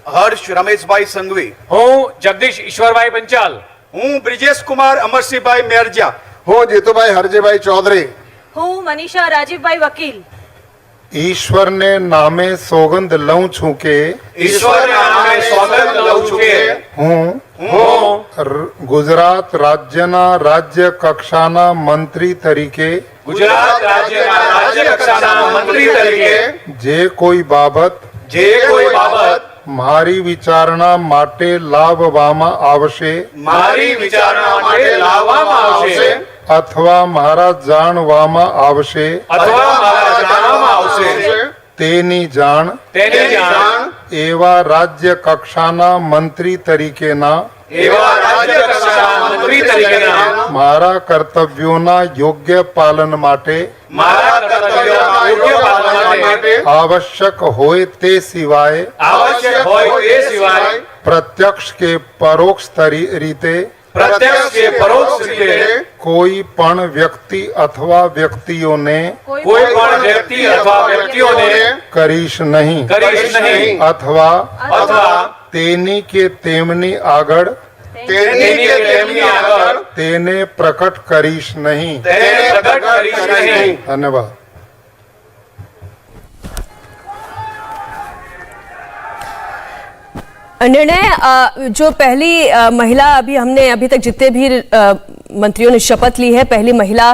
હર્ષ રમેશભાઈ સંઘવી, હું જગદીશ ઈશ્વરભાઈ પંચાલ, હું બ્રિજેશ કુમાર અમરસિંહભાઈ મેરજા, હું જીતુભાઈ હરજીભાઈ ચૌધરી હું મનીષા રાજીવભાઈ વકીલ। ઈશ્વરને નામે સોગંદ લઉં છું કે ઈશ્વરના નામે સોગંદ લઉં છું કે હું ગુજરાત રાજ્યના રાજ્ય કક્ષાના મંત્રી તરીકે ગુજરાત રાજ્યના રાજ્ય કક્ષાના મંત્રી તરીકે જે કોઈ બાબત મારી વિચારણા માટે લાવવામાં આવશે મારી વિચારણા માટે લાવવામાં આવશે અથવા મારા જાણવામાં આવશે અથવા મારા જાણવામાં આવશે તેની જાણ તેની જાણ એવા રાજ્ય કક્ષાના મંત્રી તરીકેના એવા રાજ્ય કક્ષાના મંત્રી તરીકેના મારા કર્તવ્યોના યોગ્ય પાલન માટે મારા કર્તવ્યોના યોગ્ય પાલન માટે આવશ્યક હોય તે સિવાય આવશ્યક હોય તે સિવાય પ્રત્યક્ષ કે પરોક્ષ રીતે પ્રત્યક્ષ કે પરોક્ષ રીતે કોઈ પણ વ્યક્તિ અથવા વ્યક્તિઓને કોઈ પણ વ્યક્તિ અથવા વ્યક્તિઓને કરીશ નહીં કરીશ નહીં અથવા અથવા તેની કે તેમની આગળ તેની કે તેમની આગળ તેને પ્રકટ કરીશ નહીં તેને પ્રગટ કરીશ નહીં। ધન્યવાદ। निर्णय जो पहली महिला अभी तक जितने भी मंत्रियों ने शपथ ली है, पहली महिला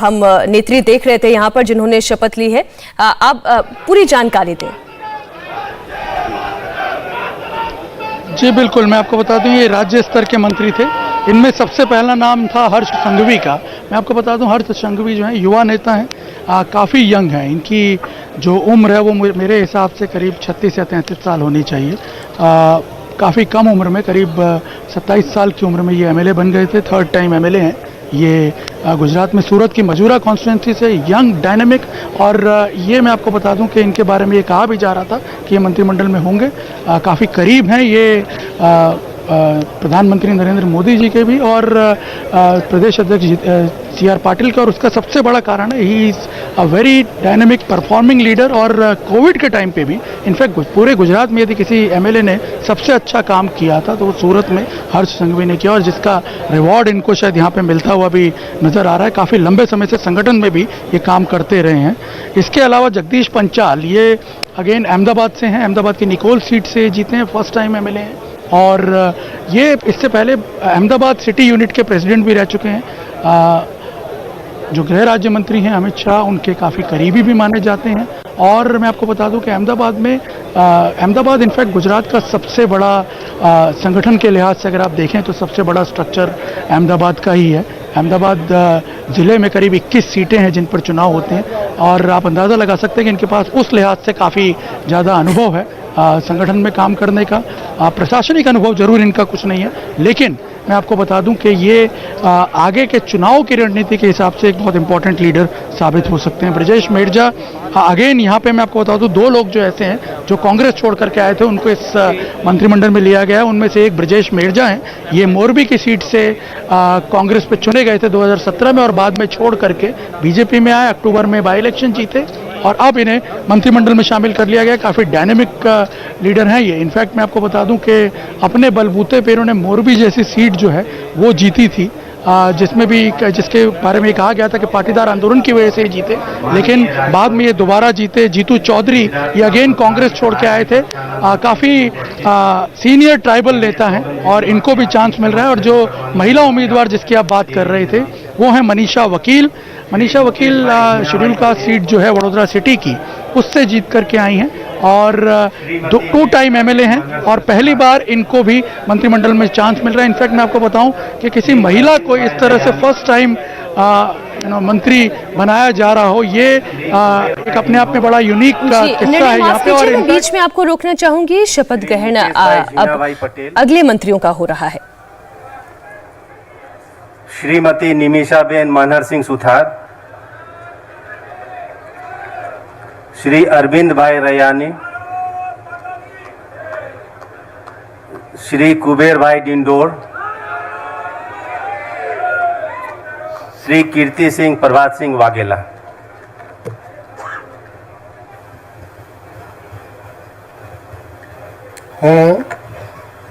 हम नेत्री देख रहे थे यहाँ पर जिन्होंने शपथ ली है। आप पूरी जानकारी दें। जी बिल्कुल, मैं आपको बता दूं ये राज्य स्तर के मंत्री थे। इनमें सबसे पहला नाम था हर्ष संघवी का। मैं आपको बता दूं हर्ष संघवी जो है युवा नेता हैं, काफ़ी यंग हैं। इनकी जो उम्र है वो मेरे हिसाब से करीब 36 या 33 साल होनी चाहिए। काफ़ी कम उम्र में, करीब 27 साल की उम्र में ये एमएलए बन गए थे। 3rd टाइम एमएलए हैं ये गुजरात में सूरत की मजूरा कॉन्स्टिट्यूंसी से। यंग, डायनेमिक, और ये मैं आपको बता दूं कि इनके बारे में ये कहा भी जा रहा था कि ये मंत्रिमंडल में होंगे। काफ़ी करीब हैं ये प्रधानमंत्री नरेंद्र मोदी जी के भी और प्रदेश अध्यक्ष CR पाटिल का। और उसका सबसे बड़ा कारण है he is a very dynamic performing leader. और कोविड के टाइम पे भी इनफैक्ट पूरे गुजरात में यदि किसी एमएलए ने सबसे अच्छा काम किया था तो वो सूरत में हर्ष संघवी ने किया, और जिसका रिवॉर्ड इनको शायद यहाँ पे मिलता हुआ भी नज़र आ रहा है। काफ़ी लंबे समय से संगठन में भी ये काम करते रहे हैं। इसके अलावा जगदीश पंचाल, ये अगेन अहमदाबाद से हैं, अहमदाबाद की निकोल सीट से जीते हैं, 1st टाइम एमएलए हैं। और ये इससे पहले अहमदाबाद सिटी यूनिट के प्रेसिडेंट भी रह चुके हैं। जो गृह राज्य मंत्री हैं अमित शाह, उनके काफ़ी करीबी भी माने जाते हैं। और मैं आपको बता दूं कि अहमदाबाद इनफैक्ट गुजरात का सबसे बड़ा संगठन के लिहाज से अगर आप देखें तो सबसे बड़ा स्ट्रक्चर अहमदाबाद का ही है। अहमदाबाद ज़िले में करीब 21 सीटें हैं जिन पर चुनाव होते हैं, और आप अंदाज़ा लगा सकते हैं कि इनके पास उस लिहाज से काफ़ी ज़्यादा अनुभव है संगठन में काम करने का। प्रशासनिक अनुभव जरूर इनका कुछ नहीं है, लेकिन मैं आपको बता दूं कि ये आगे के चुनाव की रणनीति के हिसाब से एक बहुत इंपॉर्टेंट लीडर साबित हो सकते हैं। ब्रजेश मेरजा, अगेन यहाँ पे मैं आपको बता दूं 2 लोग जो ऐसे हैं जो कांग्रेस छोड़ करके आए थे उनको इस मंत्रिमंडल में लिया गया है। उनमें से एक ब्रजेश मेरजा हैं। ये मोरबी की सीट से कांग्रेस पे चुने गए थे 2017 में और बाद में छोड़ करके बीजेपी में आए। अक्टूबर में बाई इलेक्शन जीते और अब इन्हें मंत्रिमंडल में शामिल कर लिया गया। काफ़ी डायनेमिक लीडर हैं ये। इनफैक्ट मैं आपको बता दूं कि अपने बलबूते पे इन्होंने मोरबी जैसी सीट जो है वो जीती थी, जिसके बारे में कहा गया था कि पाटीदार आंदोलन की वजह से ही जीते, लेकिन बाद में ये दोबारा जीते। जीतू चौधरी ये अगेन कांग्रेस छोड़ के आए थे। काफ़ी सीनियर ट्राइबल नेता हैं और इनको भी चांस मिल रहा है। और जो महिला उम्मीदवार जिसकी आप बात कर रहे थे वो है मनीषा वकील। मनीषा वकील शेड्यूल कास्ट सीट जो है वडोदरा सिटी की, उससे जीत करके आई हैं और 2 टाइम एमएलए हैं और पहली बार इनको भी मंत्रिमंडल में चांस मिल रहा है। इनफैक्ट मैं आपको बताऊं कि किसी महिला को इस तरह से 1st टाइम मंत्री बनाया जा रहा हो, ये एक अपने आप में बड़ा यूनिक किस्सा है यहाँ पे। और बीच में आपको रोकना चाहूंगी, शपथ ग्रहण अब अगले मंत्रियों का हो रहा है। श्रीमती निमिषाबेन मनहर सिंह सुथार, श्री अरविंद भाई रयानी, श्री कुबेर भाई डिंडोर, श्री कीर्ति सिंह प्रभात सिंह वाघेला।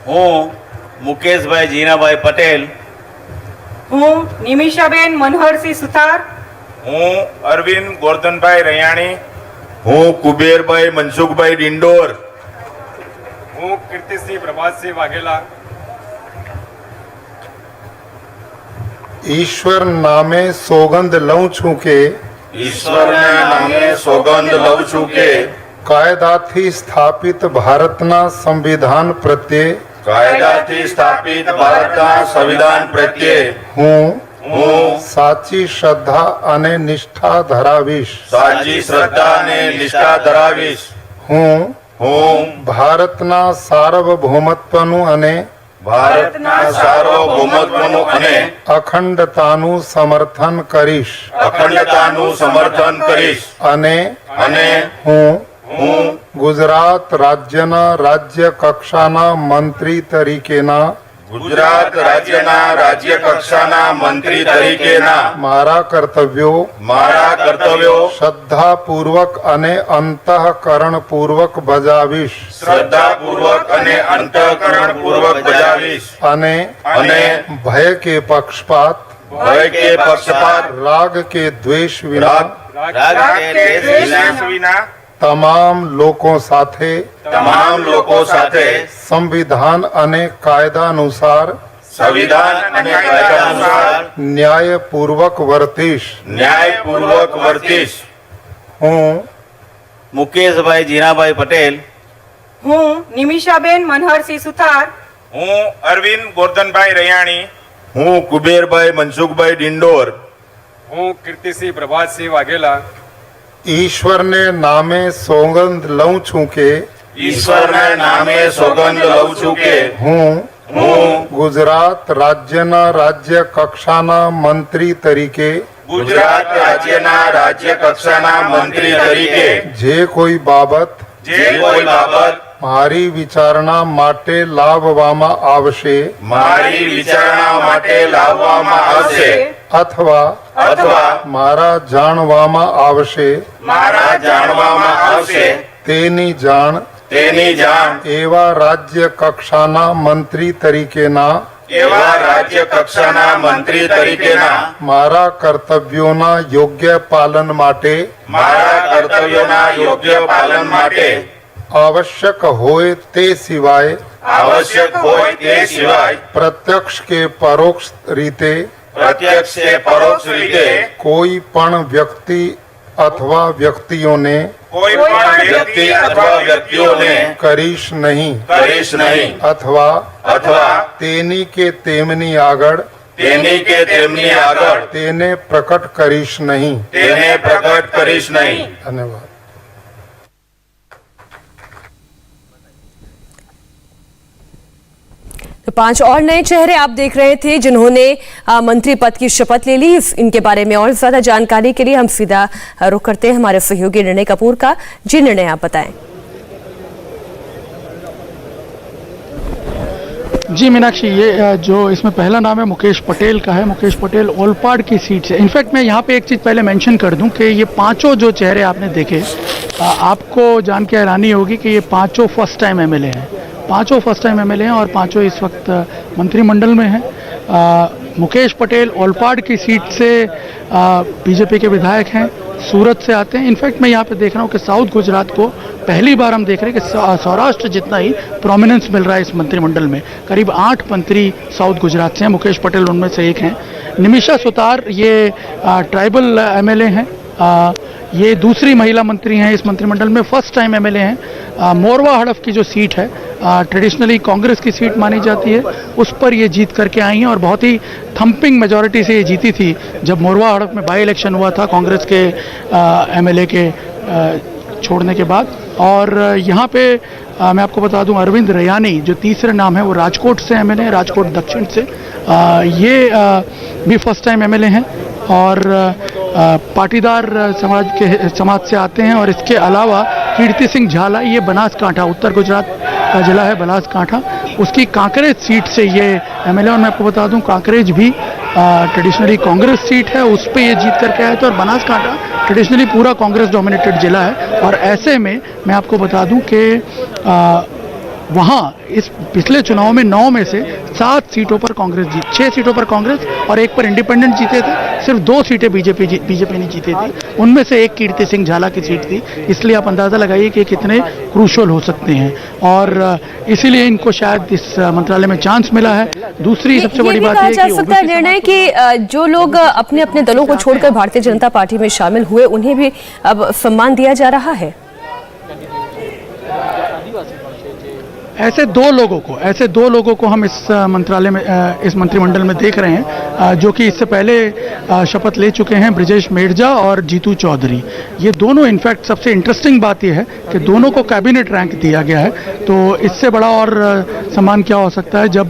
હું મુકેશભાઈ જીનાભાઈ પટેલ, હું નિમિષાબેન મનહરસિંહ સુથાર, હું અરવિંદ ગોરધનભાઈ રયાણી, હું કુબેરભાઈ મનસુખભાઈ ડિંડોર, હું કીર્તિસિંહ પ્રભાતસિંહ વાઘેલા ईश्वर नामे सौगंध लऊं छूं के ઈશ્વરના નામે સોગંદ લઉં છું કે કાયદાથી સ્થાપિત ભારતના સંવિધાન પ્રત્યે કાયદાથી સ્થાપિત ભારતના સંવિધાન પ્રત્યે હું હું સાચી શ્રદ્ધા અને નિષ્ઠા ધરાવીશ. સાચી શ્રદ્ધા અને નિષ્ઠા ધરાવીશ. હું હું ભારતના સાર્વભૌમત્વનું અને ભારતના સાર્વભૌમત્વનું અને અખંડતાનું સમર્થન કરીશ. અખંડતાનું સમર્થન કરીશ. અને હું ગુજરાત રાજ્યના રાજ્ય કક્ષાના મંત્રી તરીકેના ગુજરાત રાજ્યના રાજ્ય કક્ષાના મંત્રી તરીકેના મારા કર્તવ્યો શ્રદ્ધાપૂર્વક અને અંતઃકરણપૂર્વક બજાવીશ. શ્રદ્ધાપૂર્વક અને અંતઃકરણપૂર્વક બજાવીશ. અને ભય કે પક્ષપાત ભય કે પક્ષપાત રાગ કે દ્વેષ વિના વિના તમામ લોકો સાથે તમામ લોકો સાથે સંવિધાન અને કાયદા અનુસાર સંવિધાન અને કાયદા અનુસાર ન્યાયપૂર્વક વર્તીશ. ન્યાયપૂર્વક વર્તીશ. હું મુકેશભાઈ જીનાભાઈ પટેલ, હું નિમિષાબેન મનહરસિંહ સુથાર, હું અરવિંદ ગોરધનભાઈ રૈયાણી, હું કુબેરભાઈ મનસુખભાઈ ડિંડોર, હું કીર્તિસિંહ પ્રભાતસિંહ વાઘેલા ઈશ્વરને નામે સોગંદ લઉં છું કે ઈશ્વરના નામે સોગંદ લઉં છું કે હું હું ગુજરાત રાજ્યના રાજ્ય કક્ષાના મંત્રી તરીકે ગુજરાત રાજ્યના રાજ્ય કક્ષાના મંત્રી તરીકે જે કોઈ બાબત જે કોઈ બાબત મારી વિચારણા માટે લાવવામાં આવશે મારી વિચારણા માટે લાવવામાં આવશે અથવા મારા જાણવામાં આવશે મારા જાણવામાં આવશે તેની જાણ એવા રાજ્ય કક્ષાના મંત્રી તરીકેના એવા રાજ્ય કક્ષાના મંત્રી તરીકેના મારા કર્તવ્યોના યોગ્ય પાલન માટે મારા કર્તવ્યોના યોગ્ય પાલન માટે આવશ્યક હોય તે સિવાય આવશ્યક હોય તે સિવાય પ્રત્યક્ષ કે પરોક્ષ રીતે પ્રત્યક્ષ કે પરોક્ષ રીતે કોઈ પણ વ્યક્તિ અથવા વ્યક્તિઓને કોઈ પણ વ્યક્તિ અથવા વ્યક્તિઓને કરીશ નહીં અથવા તેની કે તેમની આગળ તેની કે તેમની આગળ તેને પ્રકટ કરીશ નહીં. તેને પ્રગટ કરીશ નહીં. ધન્યવાદ. तो 5 और नए चेहरे आप देख रहे थे जिन्होंने मंत्री पद की शपथ ले ली। इनके बारे में और ज्यादा जानकारी के लिए हम सीधा रुख करते हैं हमारे सहयोगी निर्णय कपूर का। जी निर्णय, आप बताएं। जी मीनाक्षी, ये जो इसमें पहला नाम है मुकेश पटेल का है। मुकेश पटेल ओलपाड़ की सीट से। इनफैक्ट मैं यहाँ पे एक चीज़ पहले मेंशन कर दूं कि ये पांचों जो चेहरे आपने देखे, आपको जान के हैरानी होगी कि ये पांचों फर्स्ट टाइम एमएलए हैं। पांचों फर्स्ट टाइम एमएलए हैं और पांचों इस वक्त मंत्रिमंडल में हैं। मुकेश पटेल ओलपाड़ की सीट से बीजेपी के विधायक हैं, सूरत से आते हैं। इनफैक्ट मैं यहाँ पे देख रहा हूँ कि साउथ गुजरात को पहली बार हम देख रहे हैं कि सौराष्ट्र जितना ही प्रोमिनेंस मिल रहा है इस मंत्रिमंडल में। करीब 8 मंत्री साउथ गुजरात से हैं, मुकेश पटेल उनमें से एक हैं। निमिषा सुतार ये ट्राइबल एमएलए हैं, ये दूसरी महिला मंत्री हैं इस मंत्रिमंडल में, फर्स्ट टाइम एमएलए हैं। मोरवा हड़फ की जो सीट है ट्रेडिशनली कांग्रेस की सीट मानी जाती है, उस पर ये जीत करके आई हैं और बहुत ही थंपिंग मेजॉरिटी से ये जीती थी जब मोरवा हड़फ में बाई इलेक्शन हुआ था कांग्रेस के एमएलए के छोड़ने के बाद। और यहाँ पे मैं आपको बता दूं अरविंद रैयानी जो तीसरे नाम है वो राजकोट से एमएलए हैं, राजकोट दक्षिण से। ये भी फर्स्ट टाइम एमएलए हैं और पाटीदार समाज से आते हैं। और इसके अलावा कीर्ति सिंह झाला, ये बनासकांठा, उत्तर गुजरात का जिला है बनासकांठा, उसकी कांकरेज सीट से ये एमएलए। और मैं आपको बता दूं कांकरेज भी ट्रेडिशनली कांग्रेस सीट है, उस पर ये जीत करके आए थे। और बनासकांठा ट्रेडिशनली पूरा कांग्रेस डोमिनेटेड जिला है। और ऐसे में मैं आपको बता दूं कि वहाँ इस पिछले चुनाव में 9 में से 7 सीटों पर कांग्रेस 6 सीटों पर कांग्रेस और 1 पर इंडिपेंडेंट जीते थे। सिर्फ 2 सीटें बीजेपी ने जीती थी, उनमें से एक कीर्ति सिंह झाला की सीट थी। इसलिए आप अंदाज़ा लगाइए कि कितने क्रूशल हो सकते हैं और इसीलिए इनको शायद इस मंत्रालय में चांस मिला है। दूसरी सबसे बड़ी बात ये कहा सकता है निर्णय कि जो लोग अपने अपने दलों को छोड़कर भारतीय जनता पार्टी में शामिल हुए उन्हें भी अब सम्मान दिया जा रहा है। ऐसे दो लोगों को हम इस मंत्रालय में इस मंत्रिमंडल में देख रहे हैं जो कि इससे पहले शपथ ले चुके हैं, ब्रिजेश मेरजा और जीतू चौधरी। ये दोनों, इनफैक्ट सबसे इंटरेस्टिंग बात यह है कि दोनों को कैबिनेट रैंक दिया गया है। तो इससे बड़ा और सम्मान क्या हो सकता है जब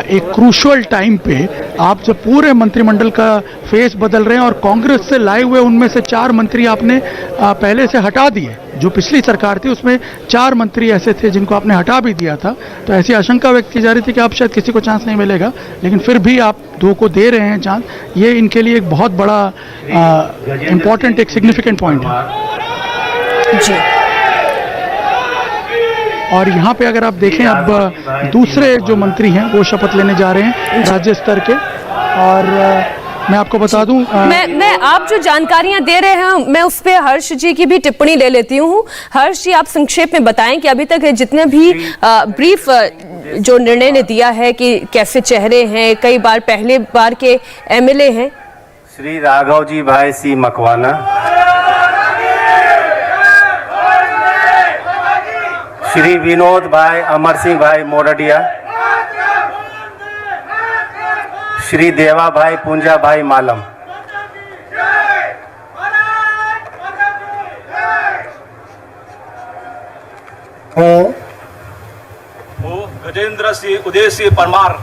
एक क्रूशियल टाइम पे आप जब पूरे मंत्रिमंडल का फेस बदल रहे हैं और कांग्रेस से लाए हुए उनमें से 4 मंत्री आपने पहले से हटा दिए। जो पिछली सरकार थी उसमें 4 मंत्री ऐसे थे जिनको आपने हटा भी दिया था। तो ऐसी आशंका व्यक्त की जा रही थी कि आप शायद किसी को चांस नहीं मिलेगा, लेकिन फिर भी आप 2 को दे रहे हैं चांस। ये इनके लिए एक बहुत बड़ा इम्पोर्टेंट, एक सिग्निफिकेंट पॉइंट है जी। और यहाँ पे अगर आप देखें, अब दूसरे जो मंत्री हैं वो शपथ लेने जा रहे हैं राज्य स्तर के। और मैं आपको बता दूं, मैं आप जो जानकारियां दे रहे हैं मैं उस पे हर्ष जी की भी टिप्पणी ले लेती हूं। हर्ष जी, आप संक्षेप में बताएं कि अभी तक जितने भी ब्रीफ जो निर्णय ने दिया है कि कैसे चेहरे हैं, कई बार पहले बार के एमएलए हैं। श्री राघव जी भाई सी मकवाना, श्री विनोद भाई अमर सिंह भाई मोरडिया, श्री देवा भाई पुंजा भाई मालम। हूँ गजेंद्र सिंह उदय सिंह परमार,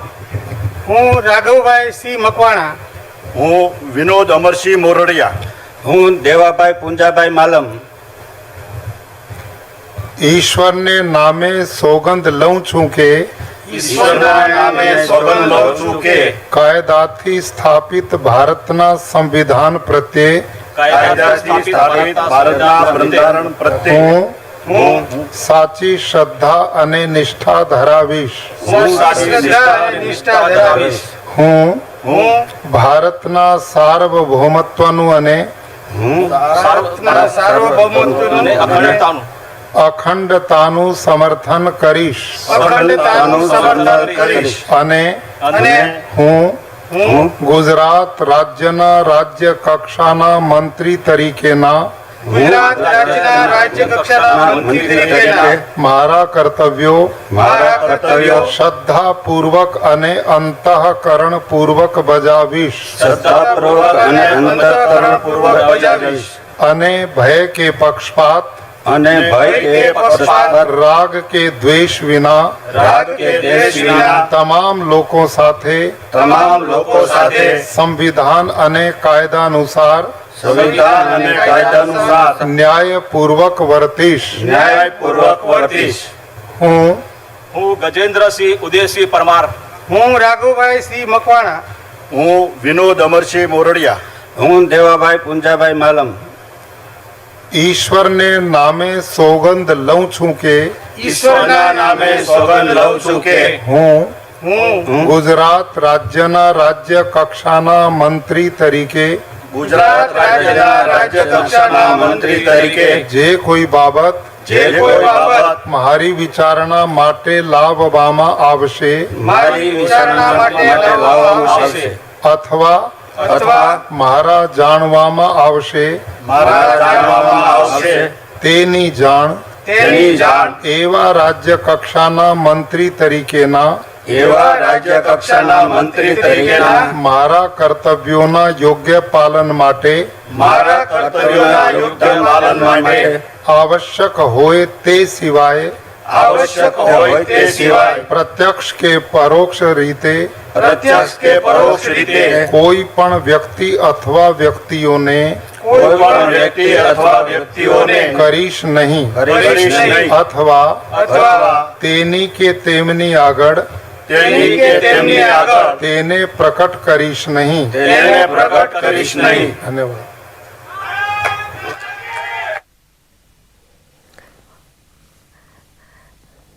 हूँ राघव भाई सी मकवाणा, हूँ विनोद अमरसिंह मोरडिया, हूँ देवाभाई पुंजाभाई मालम। ईश्वर ने नामे सौगंध लऊं छू के ईश्वરના નામે સોગંદ લઉં છું કે કાયદાથી સ્થાપિત ભારતના સંવિધાન પ્રત્યે કાયદાથી સ્થાપિત ભારતના બંધારણ પ્રત્યે હું સાચી શ્રદ્ધા અને નિષ્ઠા ધરાવીશ। હું સાચી શ્રદ્ધા અને નિષ્ઠા ધરાવીશ। હું ભારતના સાર્વભૌમત્વનું અને ભારતના સાર્વભૌમત્વનું અને અખંડતાનું અખંડતાનું સમર્થન કરીશ અખંડતાનું સમર્થન કરીશ અને હું ગુજરાત રાજ્યના રાજ્ય કક્ષાના મંત્રી તરીકેના ગુજરાત રાજ્યના રાજ્ય કક્ષાના મંત્રી તરીકેના મારા કર્તવ્યો શ્રદ્ધાપૂર્વક અને અંતઃકરણપૂર્વક બજાવીશ શ્રદ્ધાપૂર્વક અને અંતઃકરણપૂર્વક બજાવીશ અને ભય કે પક્ષપાત અને ભય કે પક્ષપાત રાગ કે દ્વેષ વિના રાગ કે દ્વેષ વિના તમામ લોકો સાથે તમામ લોકો સાથે સંવિધાન અને કાયદા અનુસાર સંવિધાન અને કાયદા અનુસાર ન્યાયપૂર્વક વર્તીશ। ન્યાયપૂર્વક વર્તીશ। હું गजेंद्र सिंह उदय सिंह परमार, हूँ राघव भाई सी मकवाणा, હું વિનોદ અમરસિંહ મોરડિયા, हूँ देवाभाई पुंजाभाई मालम। ईश्वर ने नामे सौगंध लऊं छू के ઈશ્વરના નામે સોગંદ લઉં છું કે હું ગુજરાત રાજ્યના રાજ્ય કક્ષાના મંત્રી તરીકે ગુજરાત રાજ્યના રાજ્ય કક્ષાના મંત્રી તરીકે જે કોઈ બાબત જે કોઈ બાબત મારી વિચારણા માટે લાવવામાં આવશે મારી વિચારણા માટે લાવવામાં આવશે અથવા અથવા મારા જાણવામાં આવશે મારા જાણવામાં આવશે તેની જાણ તેની જાણ એવા રાજ્ય કક્ષાના મંત્રી તરીકેના એવા રાજ્ય કક્ષાના મંત્રી તરીકેના મારા કર્તવ્યોના યોગ્ય પાલન માટે મારા કર્તવ્યોના યોગ્ય પાલન માટે આવશ્યક હોય તે સિવાય આવશ્યક હોય તે સિવાય પ્રત્યક્ષ કે પરોક્ષ રીતે પ્રત્યક્ષ કે પરોક્ષ રીતે કોઈ પણ વ્યક્તિ અથવા વ્યક્તિઓને કોઈ પણ વ્યક્તિ અથવા વ્યક્તિઓને કરીશ નહીં કરીશ નહીં અથવા અથવા તેની કે તેમની આગળ તેની કે તેમની આગળ તેને પ્રકટ કરીશ નહીં। તેને પ્રકટ કરીશ નહીં। ધન્યવાદ।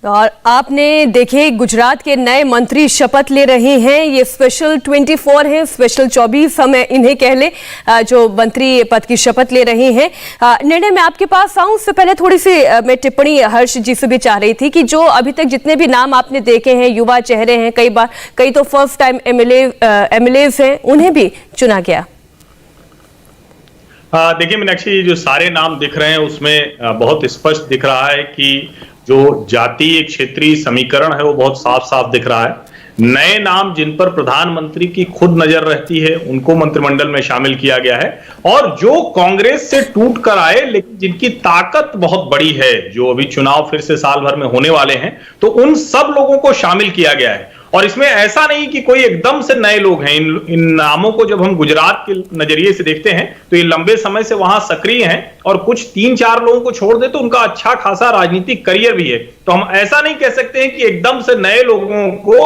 और आपने देखे गुजरात के नए मंत्री शपथ ले रहे हैं। ये स्पेशल 24 है, स्पेशल 24 हम इन्हें कह ले, जो मंत्री पद की शपथ ले रहे हैं। निर्णय में आपके पास आऊं उससे पहले थोड़ी सी मैं टिप्पणी हर्ष जी से भी चाह रही थी कि जो अभी तक जितने भी नाम आपने देखे हैं, युवा चेहरे हैं, कई तो फर्स्ट टाइम एमएलए हैं, उन्हें भी चुना गया। देखिए मीनाक्षी, जो सारे नाम दिख रहे हैं उसमें बहुत स्पष्ट दिख रहा है कि जो जातीय क्षेत्रीय समीकरण है वो बहुत साफ साफ दिख रहा है। नए नाम जिन पर प्रधानमंत्री की खुद नजर रहती है उनको मंत्रिमंडल में शामिल किया गया है, और जो कांग्रेस से टूट कर आए लेकिन जिनकी ताकत बहुत बड़ी है, जो अभी चुनाव फिर से साल भर में होने वाले हैं, तो उन सब लोगों को शामिल किया गया है। और इसमें ऐसा नहीं कि कोई एकदम से नए लोग हैं। इन नामों को जब हम गुजरात के नजरिए से देखते हैं तो ये लंबे समय से वहां सक्रिय हैं, और कुछ 3-4 लोगों को छोड़ दे तो उनका अच्छा खासा राजनीतिक करियर भी है। तो हम ऐसा नहीं कह सकते हैं कि एकदम से नए लोगों को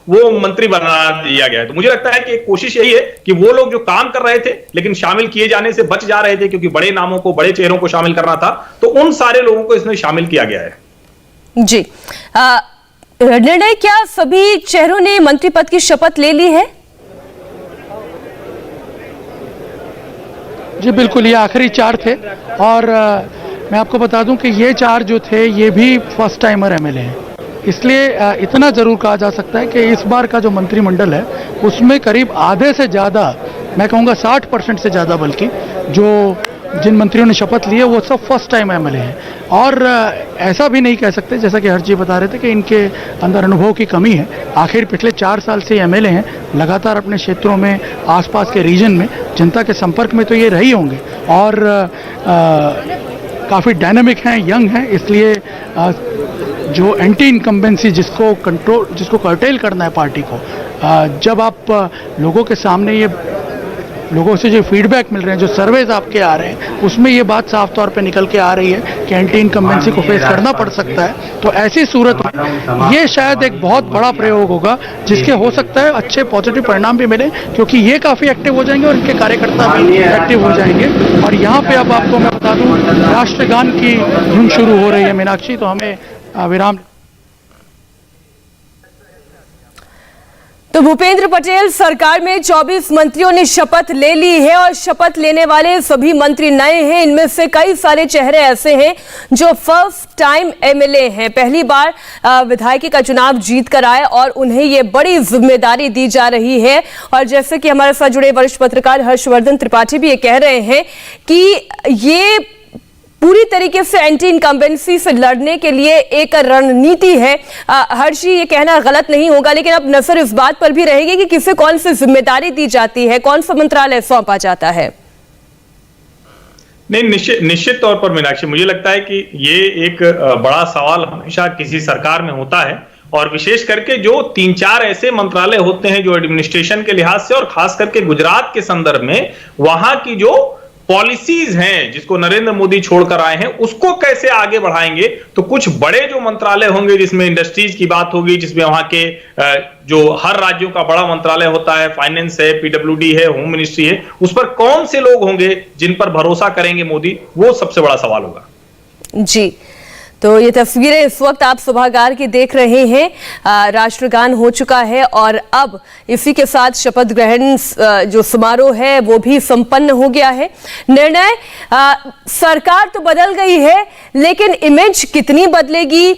वो मंत्री बना दिया गया है। तो मुझे लगता है कि कोशिश यही है कि वो लोग जो काम कर रहे थे लेकिन शामिल किए जाने से बच जा रहे थे क्योंकि बड़े नामों को, बड़े चेहरों को शामिल करना था, तो उन सारे लोगों को इसमें शामिल किया गया है। जी, निर्णय क्या सभी चेहरों ने मंत्री पद की शपथ ले ली है? जी बिल्कुल, ये आखिरी 4 थे, और मैं आपको बता दूं कि ये 4 जो थे ये भी फर्स्ट टाइमर एमएलए हैं। इसलिए इतना जरूर कहा जा सकता है कि इस बार का जो मंत्रिमंडल है उसमें करीब आधे से ज़्यादा, मैं कहूँगा 60% से ज़्यादा बल्कि, जो जिन मंत्रियों ने शपथ ली है वो सब फर्स्ट टाइम एमएलए हैं। और ऐसा भी नहीं कह सकते, जैसा कि हर्ष जी बता रहे थे, कि इनके अंदर अनुभव की कमी है। आखिर पिछले 4 साल से एमएलए हैं, लगातार अपने क्षेत्रों में, आसपास के रीजन में जनता के संपर्क में तो ये रही होंगे, और काफ़ी डायनामिक हैं, यंग हैं। इसलिए जो एंटी इनकम्बेंसी जिसको कर्टेल करना है पार्टी को, जब आप लोगों के सामने ये, लोगों से जो फीडबैक मिल रहे हैं, जो सर्वेज आपके आ रहे हैं, उसमें ये बात साफ तौर पे निकल के आ रही है कि एंटी इनकम्बेंसी को फेस करना पड़ सकता है। तो ऐसी सूरत में ये शायद एक बहुत बड़ा प्रयोग होगा जिसके हो सकता है अच्छे पॉजिटिव परिणाम भी मिले, क्योंकि ये काफ़ी एक्टिव हो जाएंगे और इनके कार्यकर्ता भी एक्टिव हो जाएंगे। और यहाँ पे अब आपको मैं बता दूँ, राष्ट्रगान की धुन शुरू हो रही है मीनाक्षी, तो हमें विराम। तो भूपेंद्र पटेल सरकार में 24 मंत्रियों ने शपथ ले ली है, और शपथ लेने वाले सभी मंत्री नए हैं। इनमें से कई सारे चेहरे ऐसे हैं जो फर्स्ट टाइम एमएलए हैं, पहली बार विधायकी का चुनाव जीत कर आए, और उन्हें ये बड़ी जिम्मेदारी दी जा रही है। और जैसे कि हमारे साथ जुड़े वरिष्ठ पत्रकार हर्षवर्धन त्रिपाठी भी ये कह रहे हैं कि ये पूरी तरीके से एंटी इनकम्बेंसी से लड़ने के लिए एक रणनीति है। हर्षी, ये कहना गलत नहीं होगा, लेकिन अब नजर इस बात पर भी रहेगी कि किसे कौन सी जिम्मेदारी दी जाती है, कौन सा मंत्रालय सौंपा जाता है। नहीं, निश्चित तौर पर मीनाक्षी, मुझे लगता है कि ये एक बड़ा सवाल हमेशा किसी सरकार में होता है, और विशेष करके जो 3-4 ऐसे मंत्रालय होते हैं जो एडमिनिस्ट्रेशन के लिहाज से, और खास करके गुजरात के संदर्भ में वहां की जो पॉलिसीज हैं जिसको नरेंद्र मोदी छोड़कर आए हैं, उसको कैसे आगे बढ़ाएंगे। तो कुछ बड़े जो मंत्रालय होंगे जिसमें इंडस्ट्रीज की बात होगी, जिसमें वहां के जो हर राज्यों का बड़ा मंत्रालय होता है, फाइनेंस है, पीडब्ल्यूडी है, होम मिनिस्ट्री है, उस पर कौन से लोग होंगे जिन पर भरोसा करेंगे मोदी, वो सबसे बड़ा सवाल होगा। जी, तो ये तस्वीरें इस वक्त आप सभागार की देख रहे हैं। राष्ट्रगान हो चुका है, और अब इसी के साथ शपथ ग्रहण जो समारोह है वो भी संपन्न हो गया है। निर्णय, सरकार तो बदल गई है, लेकिन इमेज कितनी बदलेगी,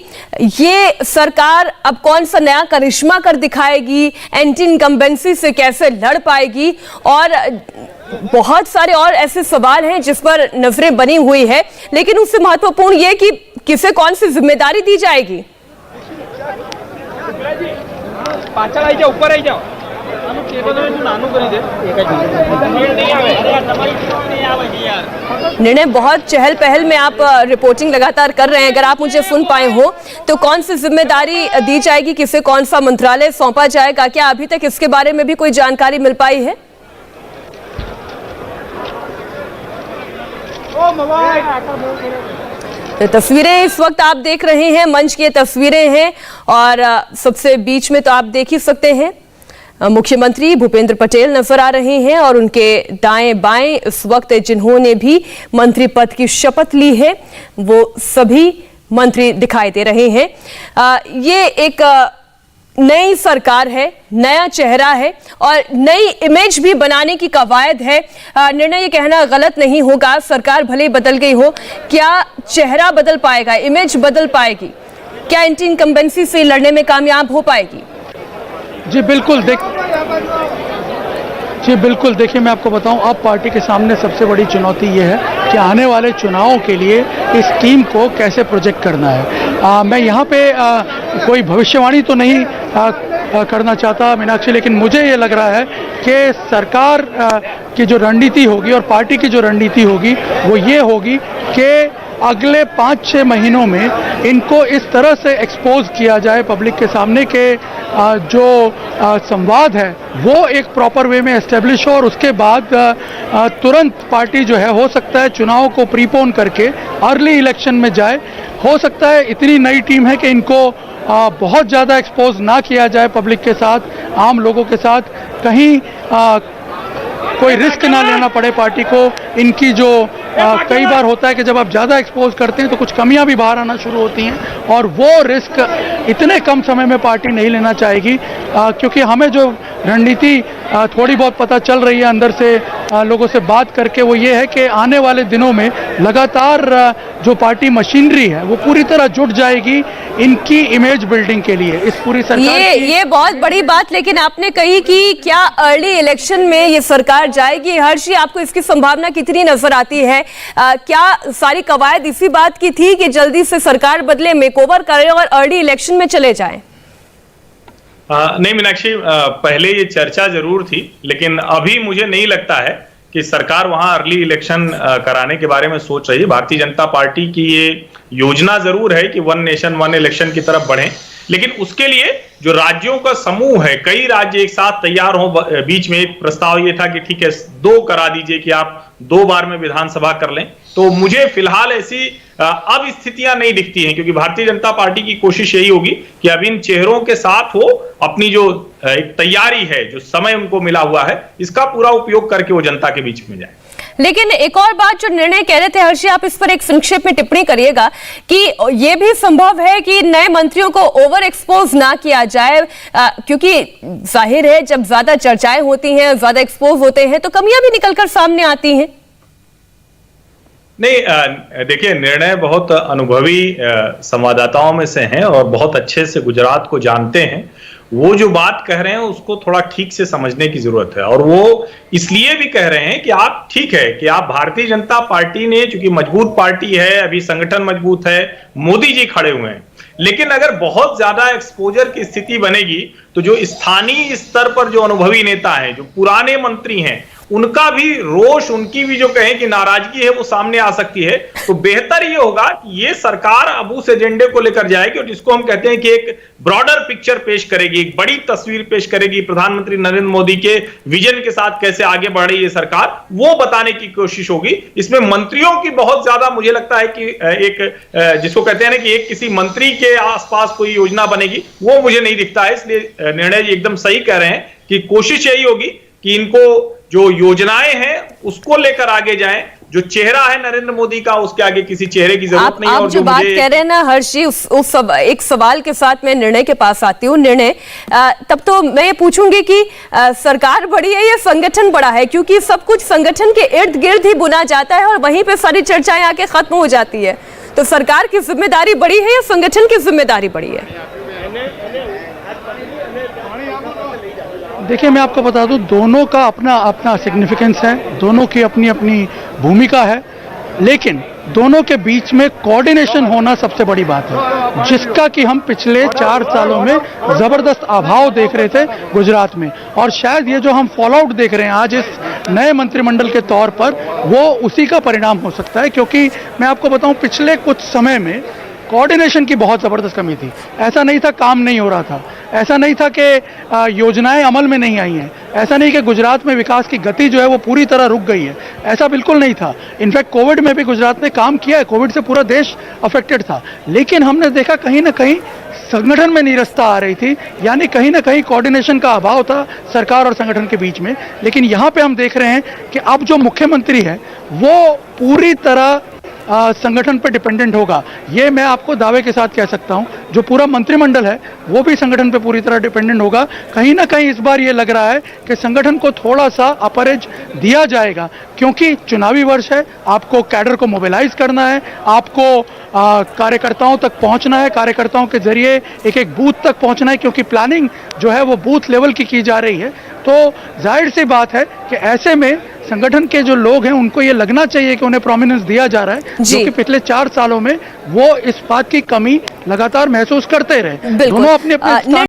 ये सरकार अब कौन सा नया करिश्मा कर दिखाएगी, एंटी इनकम्बेंसी से कैसे लड़ पाएगी, और बहुत सारे और ऐसे सवाल हैं जिस पर नजरें बनी हुई है। लेकिन उससे महत्वपूर्ण यह कि किसे कौन सी जिम्मेदारी दी जाएगी। निर्णय, बहुत चहल पहल में आप रिपोर्टिंग लगातार कर रहे हैं, अगर आप मुझे सुन पाए हो तो कौन सी जिम्मेदारी दी जाएगी, किसे कौन सा मंत्रालय सौंपा जाएगा, क्या अभी तक इसके बारे में भी कोई जानकारी मिल पाई है? तो तस्वीरें इस वक्त आप देख रहे हैं, मंच की तस्वीरें हैं, और सबसे बीच में तो आप देख ही सकते हैं मुख्यमंत्री भूपेंद्र पटेल नजर आ रहे हैं, और उनके दाएं बाएं इस वक्त जिन्होंने भी मंत्री पद की शपथ ली है वो सभी मंत्री दिखाई दे रहे हैं। ये एक नई सरकार है, नया चेहरा है, और नई इमेज भी बनाने की कवायद है। निर्णय, ये कहना गलत नहीं होगा, सरकार भले बदल गई हो, क्या चेहरा बदल पाएगा, इमेज बदल पाएगी, क्या एंटी इनकम्बेंसी से लड़ने में कामयाब हो पाएगी? जी बिल्कुल, देखिए मैं आपको बताऊं, अब पार्टी के सामने सबसे बड़ी चुनौती ये है कि आने वाले चुनावों के लिए इस टीम को कैसे प्रोजेक्ट करना है। मैं यहाँ पे कोई भविष्यवाणी तो नहीं करना चाहता मीनाक्षी, लेकिन मुझे ये लग रहा है कि सरकार की जो रणनीति होगी और पार्टी की जो रणनीति होगी वो ये होगी कि अगले 5-6 महीनों में इनको इस तरह से एक्सपोज किया जाए पब्लिक के सामने कि जो संवाद है वो एक प्रॉपर वे में एस्टेब्लिश हो, और उसके बाद तुरंत पार्टी जो है हो सकता है चुनाव को प्रीपोन करके अर्ली इलेक्शन में जाए। हो सकता है इतनी नई टीम है कि इनको बहुत ज़्यादा एक्सपोज ना किया जाए पब्लिक के साथ, आम लोगों के साथ, कहीं कोई रिस्क ना लेना पड़े पार्टी को। इनकी जो कई बार होता है कि जब आप ज़्यादा एक्सपोज करते हैं तो कुछ कमियां भी बाहर आना शुरू होती हैं, और वो रिस्क इतने कम समय में पार्टी नहीं लेना चाहेगी, क्योंकि हमें जो रणनीति थोड़ी बहुत पता चल रही है अंदर से लोगों से बात करके, वो ये है कि आने वाले दिनों में लगातार जो पार्टी मशीनरी है वो पूरी तरह जुट जाएगी इनकी इमेज बिल्डिंग के लिए। इस पूरी सरकार ये बहुत बड़ी बात लेकिन आपने कही कि क्या अर्ली इलेक्शन में ये सरकार जाएगी। हर्षी, आपको इसकी संभावना कितनी नजर आती है? क्या सारी कवायद इसी बात की थी कि जल्दी से सरकार बदले, मेकओवर करें और अर्ली इलेक्शन में चले जाएं? नहीं मीनाक्षी, पहले ये चर्चा जरूर थी, लेकिन अभी मुझे नहीं लगता है कि सरकार वहां अर्ली इलेक्शन कराने के बारे में सोच रही है। भारतीय जनता पार्टी की ये योजना जरूर है कि 1 नेशन 1 इलेक्शन की तरफ बढ़े, लेकिन उसके लिए जो राज्यों का समूह है, कई राज्य एक साथ तैयार हो। बीच में एक प्रस्ताव ये था कि ठीक है 2 करा दीजिए कि आप 2 बार में विधानसभा कर लें। तो मुझे फिलहाल ऐसी अब स्थितियां नहीं दिखती हैं, क्योंकि भारतीय जनता पार्टी की कोशिश यही होगी कि अब इन चेहरों के साथ वो अपनी जो एक तैयारी है, जो समय उनको मिला हुआ है, इसका पूरा उपयोग करके वो जनता के बीच में जाए। लेकिन एक और बात जो निर्णय कह रहे थे हर्षी, आप इस पर एक संक्षेप में टिप्पणी करिएगा कि यह भी संभव है कि नए मंत्रियों को ओवर एक्सपोज ना किया जाए, क्योंकि जाहिर है जब ज्यादा चर्चाएं होती हैं, ज्यादा एक्सपोज होते हैं तो कमियां भी निकलकर सामने आती हैं। नहीं, देखिए, निर्णय बहुत अनुभवी संवाददाताओं में से हैं और बहुत अच्छे से गुजरात को जानते हैं। वो जो बात कह रहे हैं उसको थोड़ा ठीक से समझने की जरूरत है, और वो इसलिए भी कह रहे हैं कि आप ठीक है कि आप भारतीय जनता पार्टी ने, चूंकि मजबूत पार्टी है, अभी संगठन मजबूत है, मोदी जी खड़े हुए हैं, लेकिन अगर बहुत ज्यादा एक्सपोजर की स्थिति बनेगी तो जो स्थानीय स्तर पर जो अनुभवी नेता हैं, जो पुराने मंत्री हैं, उनका भी रोष, उनकी भी जो कहें कि नाराजगी है वो सामने आ सकती है। तो बेहतर ये होगा कि ये सरकार अब उस एजेंडे को लेकर जाएगी और जिसको हम कहते हैं कि एक ब्रॉडर पिक्चर पेश करेगी, एक बड़ी तस्वीर पेश करेगी, प्रधानमंत्री नरेंद्र मोदी के विजन के साथ कैसे आगे बढ़ रही है सरकार, वो बताने की कोशिश होगी। इसमें मंत्रियों की बहुत ज्यादा मुझे लगता है कि एक जिसको कहते हैं ना कि एक किसी मंत्री के आसपास कोई योजना बनेगी, वो मुझे नहीं दिखता है। इसलिए निर्णय जी एकदम सही कह रहे हैं कि कोशिश यही होगी कि इनको जो योजनाएं हैं उसको लेकर आगे जाएं। जो चेहरा है नरेंद्र मोदी का, उसके आगे किसी चेहरे की जरूरत नहीं है। आप जो बात कह रहे हैं ना हर्षी, एक सवाल के साथ मैं निर्णय के पास आती हूँ। निर्णय, तब तो मैं ये पूछूंगी कि सरकार बड़ी है या संगठन बड़ा है, क्योंकि सब कुछ संगठन के इर्द गिर्द ही बुना जाता है और वहीं पे सारी चर्चाएं आके खत्म हो जाती है। तो सरकार की जिम्मेदारी बड़ी है या संगठन की जिम्मेदारी बड़ी है? देखिए, मैं आपको बता दूं, दोनों का अपना अपना सिग्निफिकेंस है, दोनों की अपनी अपनी भूमिका है, लेकिन दोनों के बीच में कोऑर्डिनेशन होना सबसे बड़ी बात है, जिसका कि हम पिछले 4 सालों में जबरदस्त अभाव देख रहे थे गुजरात में। और शायद ये जो हम फॉलोआउट देख रहे हैं आज इस नए मंत्रिमंडल के तौर पर, वो उसी का परिणाम हो सकता है। क्योंकि मैं आपको बताऊं, पिछले कुछ समय में कोऑर्डिनेशन की बहुत ज़बरदस्त कमी थी। ऐसा नहीं था काम नहीं हो रहा था, ऐसा नहीं था कि योजनाएं अमल में नहीं आई हैं, ऐसा नहीं कि गुजरात में विकास की गति जो है वो पूरी तरह रुक गई है, ऐसा बिल्कुल नहीं था। इनफैक्ट कोविड में भी गुजरात ने काम किया है, कोविड से पूरा देश अफेक्टेड था, लेकिन हमने देखा कहीं ना कहीं संगठन में नीरसता आ रही थी, यानी कहीं ना कहीं कोऑर्डिनेशन का अभाव था सरकार और संगठन के बीच में। लेकिन यहाँ पे हम देख रहे हैं कि अब जो मुख्यमंत्री है वो पूरी तरह संगठन पर डिपेंडेंट होगा, ये मैं आपको दावे के साथ कह सकता हूं। जो पूरा मंत्रिमंडल है वो भी संगठन पे पूरी तरह डिपेंडेंट होगा। कहीं ना कहीं इस बार ये लग रहा है कि संगठन को थोड़ा सा अपर एज दिया जाएगा, क्योंकि चुनावी वर्ष है, आपको कैडर को मोबिलाइज करना है, आपको कार्यकर्ताओं तक पहुंचना है, कार्यकर्ताओं के जरिए एक एक बूथ तक पहुंचना है, क्योंकि प्लानिंग जो है वो बूथ लेवल की जा रही है। तो जाहिर सी बात है कि ऐसे में संगठन के जो लोग हैं उनको ये लगना चाहिए कि उन्हें प्रोमिनेंस दिया जा रहा है, जी। जो कि पिछले 4 सालों में वो इस बात की कमी लगातार महसूस करते रहे। बिल्कुल। दोनों अपने अपने